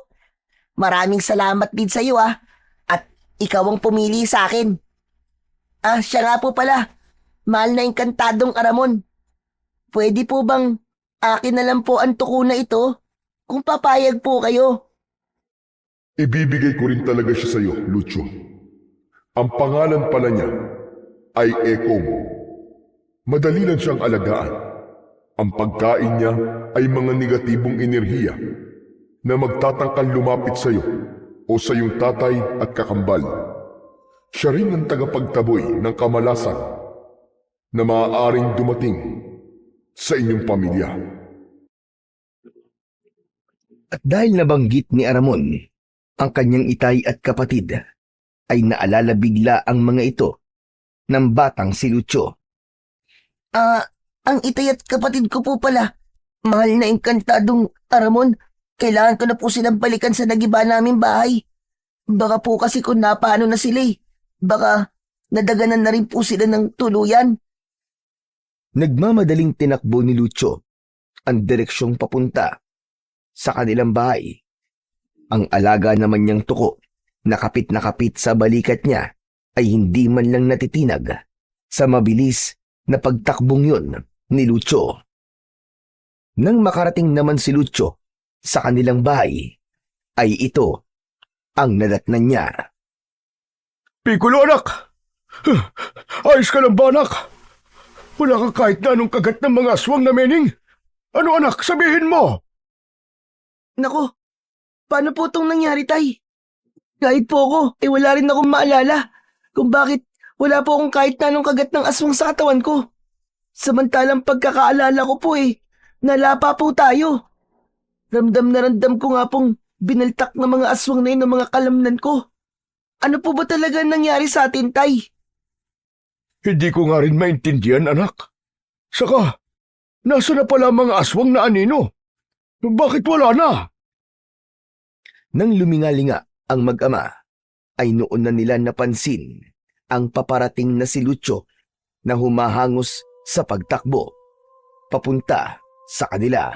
Maraming salamat din sa iyo At ikaw ang pumili sa akin. Siya nga po pala. Mahal na engkantadong Aramon. Pwede po bang akin na lang po ang tuko na ito? Kung papayag po kayo. Ibibigay ko rin talaga siya sa iyo, Lucio. Ang pangalan pala niya ay Ekong. Madali lang siyang alagaan. Ang pagkain niya ay mga negatibong enerhiya na magtatangkal lumapit sa iyo o sa iyong tatay at kakambal. Siya rin ang tagapagtaboy ng kamalasan na maaaring dumating sa inyong pamilya. At dahil nabanggit ni Aramon ang kanyang itay at kapatid, ay naalala bigla ang mga ito ng batang si Lucio. Ang itay at kapatid ko po pala. Mahal na engkantadong Aramon. Kailangan ko na po silang balikan sa nagiba naming bahay. Baka po kasi kung napaano na sila baka nadaganan na rin po sila ng tuluyan. Nagmamadaling tinakbo ni Lucio ang direksyong papunta sa kanilang bahay. Ang alaga naman niyang tuko na kapit sa balikat niya ay hindi man lang natitinag sa mabilis na pagtakbong yun ni Lucio. Nang makarating naman si Lucio sa kanilang bahay, ay ito ang nadatnan niya. Piccolo, anak! Ayos ka lang ba, anak? Wala ka kahit na anong kagat ng mga aswang na mening? Ano, anak? Sabihin mo! Nako, paano po itong nangyari, tay? Kahit po ako, wala rin akong maalala kung bakit wala po akong kahit na anong kagat ng aswang sa katawan ko. Samantalang pagkakaalala ko po nalapa po tayo. Ramdam na ramdam ko nga pong binaltak ng mga aswang na yun ng mga kalamnan ko. Ano po ba talaga nangyari sa atin, tay? Hindi ko nga rin maintindihan, anak. Saka, nasa na pala mga aswang na anino? Bakit wala na? Nang lumingalinga ang mag-ama, ay noon na nila napansin ang paparating na si Lucio na humahangos sa pagtakbo papunta sa kanila.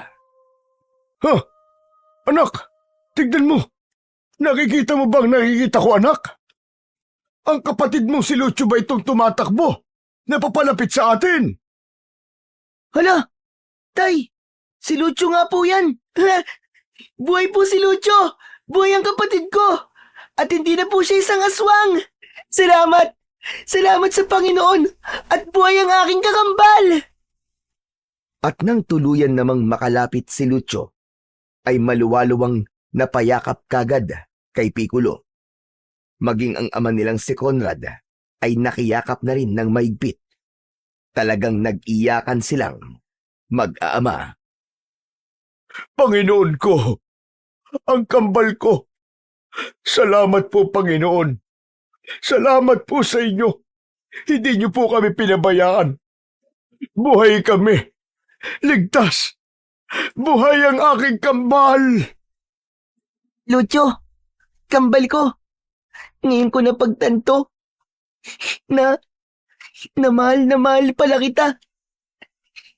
Ha? Anak, tignan mo. Nakikita mo bang nakikita ko, anak? Ang kapatid mong si Lucio ba itong tumatakbo na papalapit sa atin? Hala, tay, si Lucio nga po yan. Buhay po si Lucio. Buhay ang kapatid ko. At hindi na po siya isang aswang. Salamat. Salamat sa Panginoon. At buhay ang aking kakambal. At nang tuluyan namang makalapit si Lucio, ay maluwaluwang napayakap kagad kay Piccolo. Maging ang ama nilang si Conrad ay nakiyakap na rin ng maigpit. Talagang nag-iyakan silang mag-aama. Panginoon ko, ang kambal ko. Salamat po, Panginoon. Salamat po sa inyo. Hindi niyo po kami pinabayaan. Buhay kami. Ligtas. Buhay ang aking kambal. Lucio, kambal ko. Ngayon ko napagtanto na mahal pala kita.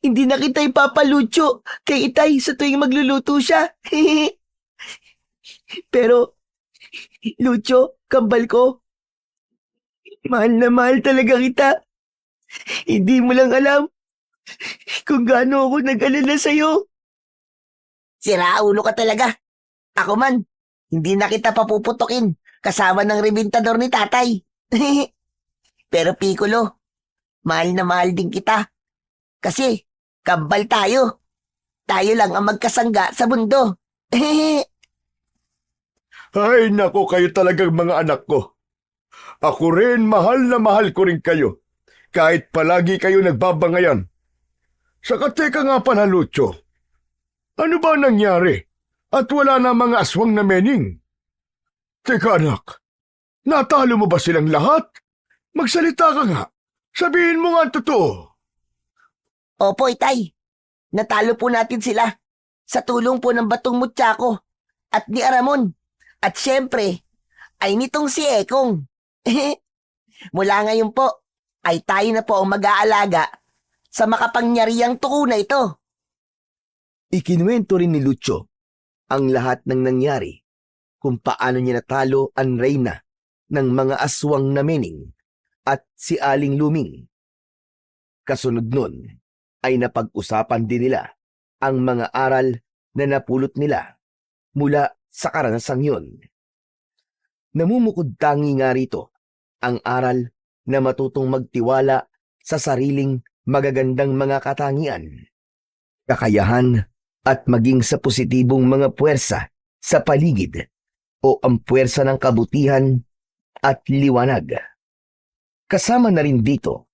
Hindi na kita ipapalucho kay Itay sa tuwing magluluto siya. Pero, Lucio, kambal ko, mahal na mahal talaga kita. Hindi mo lang alam kung gaano ako nag-alala sa'yo. Sira ulo ka talaga. Ako man, hindi na kita papuputokin kasama ng rebintador ni tatay. Pero Piccolo, mahal na mahal din kita. Kasi, kambal tayo. Tayo lang ang magkasangga sa mundo. Ay, nako kayo talagang mga anak ko. Ako rin, mahal na mahal ko rin kayo. Kahit palagi kayo nagbabangayan. Saka teka nga pala, Lucio. Ano ba nangyari? At wala na mga aswang na mening. Teka anak, natalo mo ba silang lahat? Magsalita ka nga. Sabihin mo nga ang totoo. Opo, Itay. Natalo po natin sila. Sa tulong po ng Batong Mutsyako at ni Aramon. At syempre, ay nitong si Ekong. Mula ngayon po, ay tayo na po ang mag-aalaga sa makapangyarihang tuko na ito. Ikinuwento rin ni Lucio ang lahat ng nangyari kung paano niya natalo ang reyna ng mga aswang na mening at si Aling Luming. Kasunod nun ay napag-usapan din nila ang mga aral na napulot nila mula sa karanasang yun. Namumukod tangi nga rito ang aral na matutong magtiwala sa sariling magagandang mga katangian, kakayahan at maging sa positibong mga puwersa sa paligid o ang puwersa ng kabutihan at liwanag. Kasama na rin dito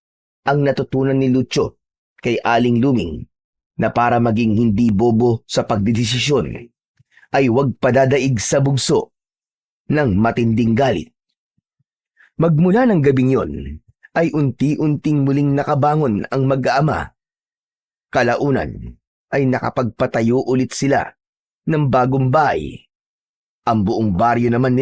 ang natutunan ni Lucio kay Aling Luming na para maging hindi bobo sa pagdidesisyon ay huwag padadaig sa bugso ng matinding galit. Magmula ng gabing yon ay unti-unting muling nakabangon ang mag-aama. Kalaunan ay nakapagpatayo ulit sila ng bagong bahay. Ang buong baryo naman nila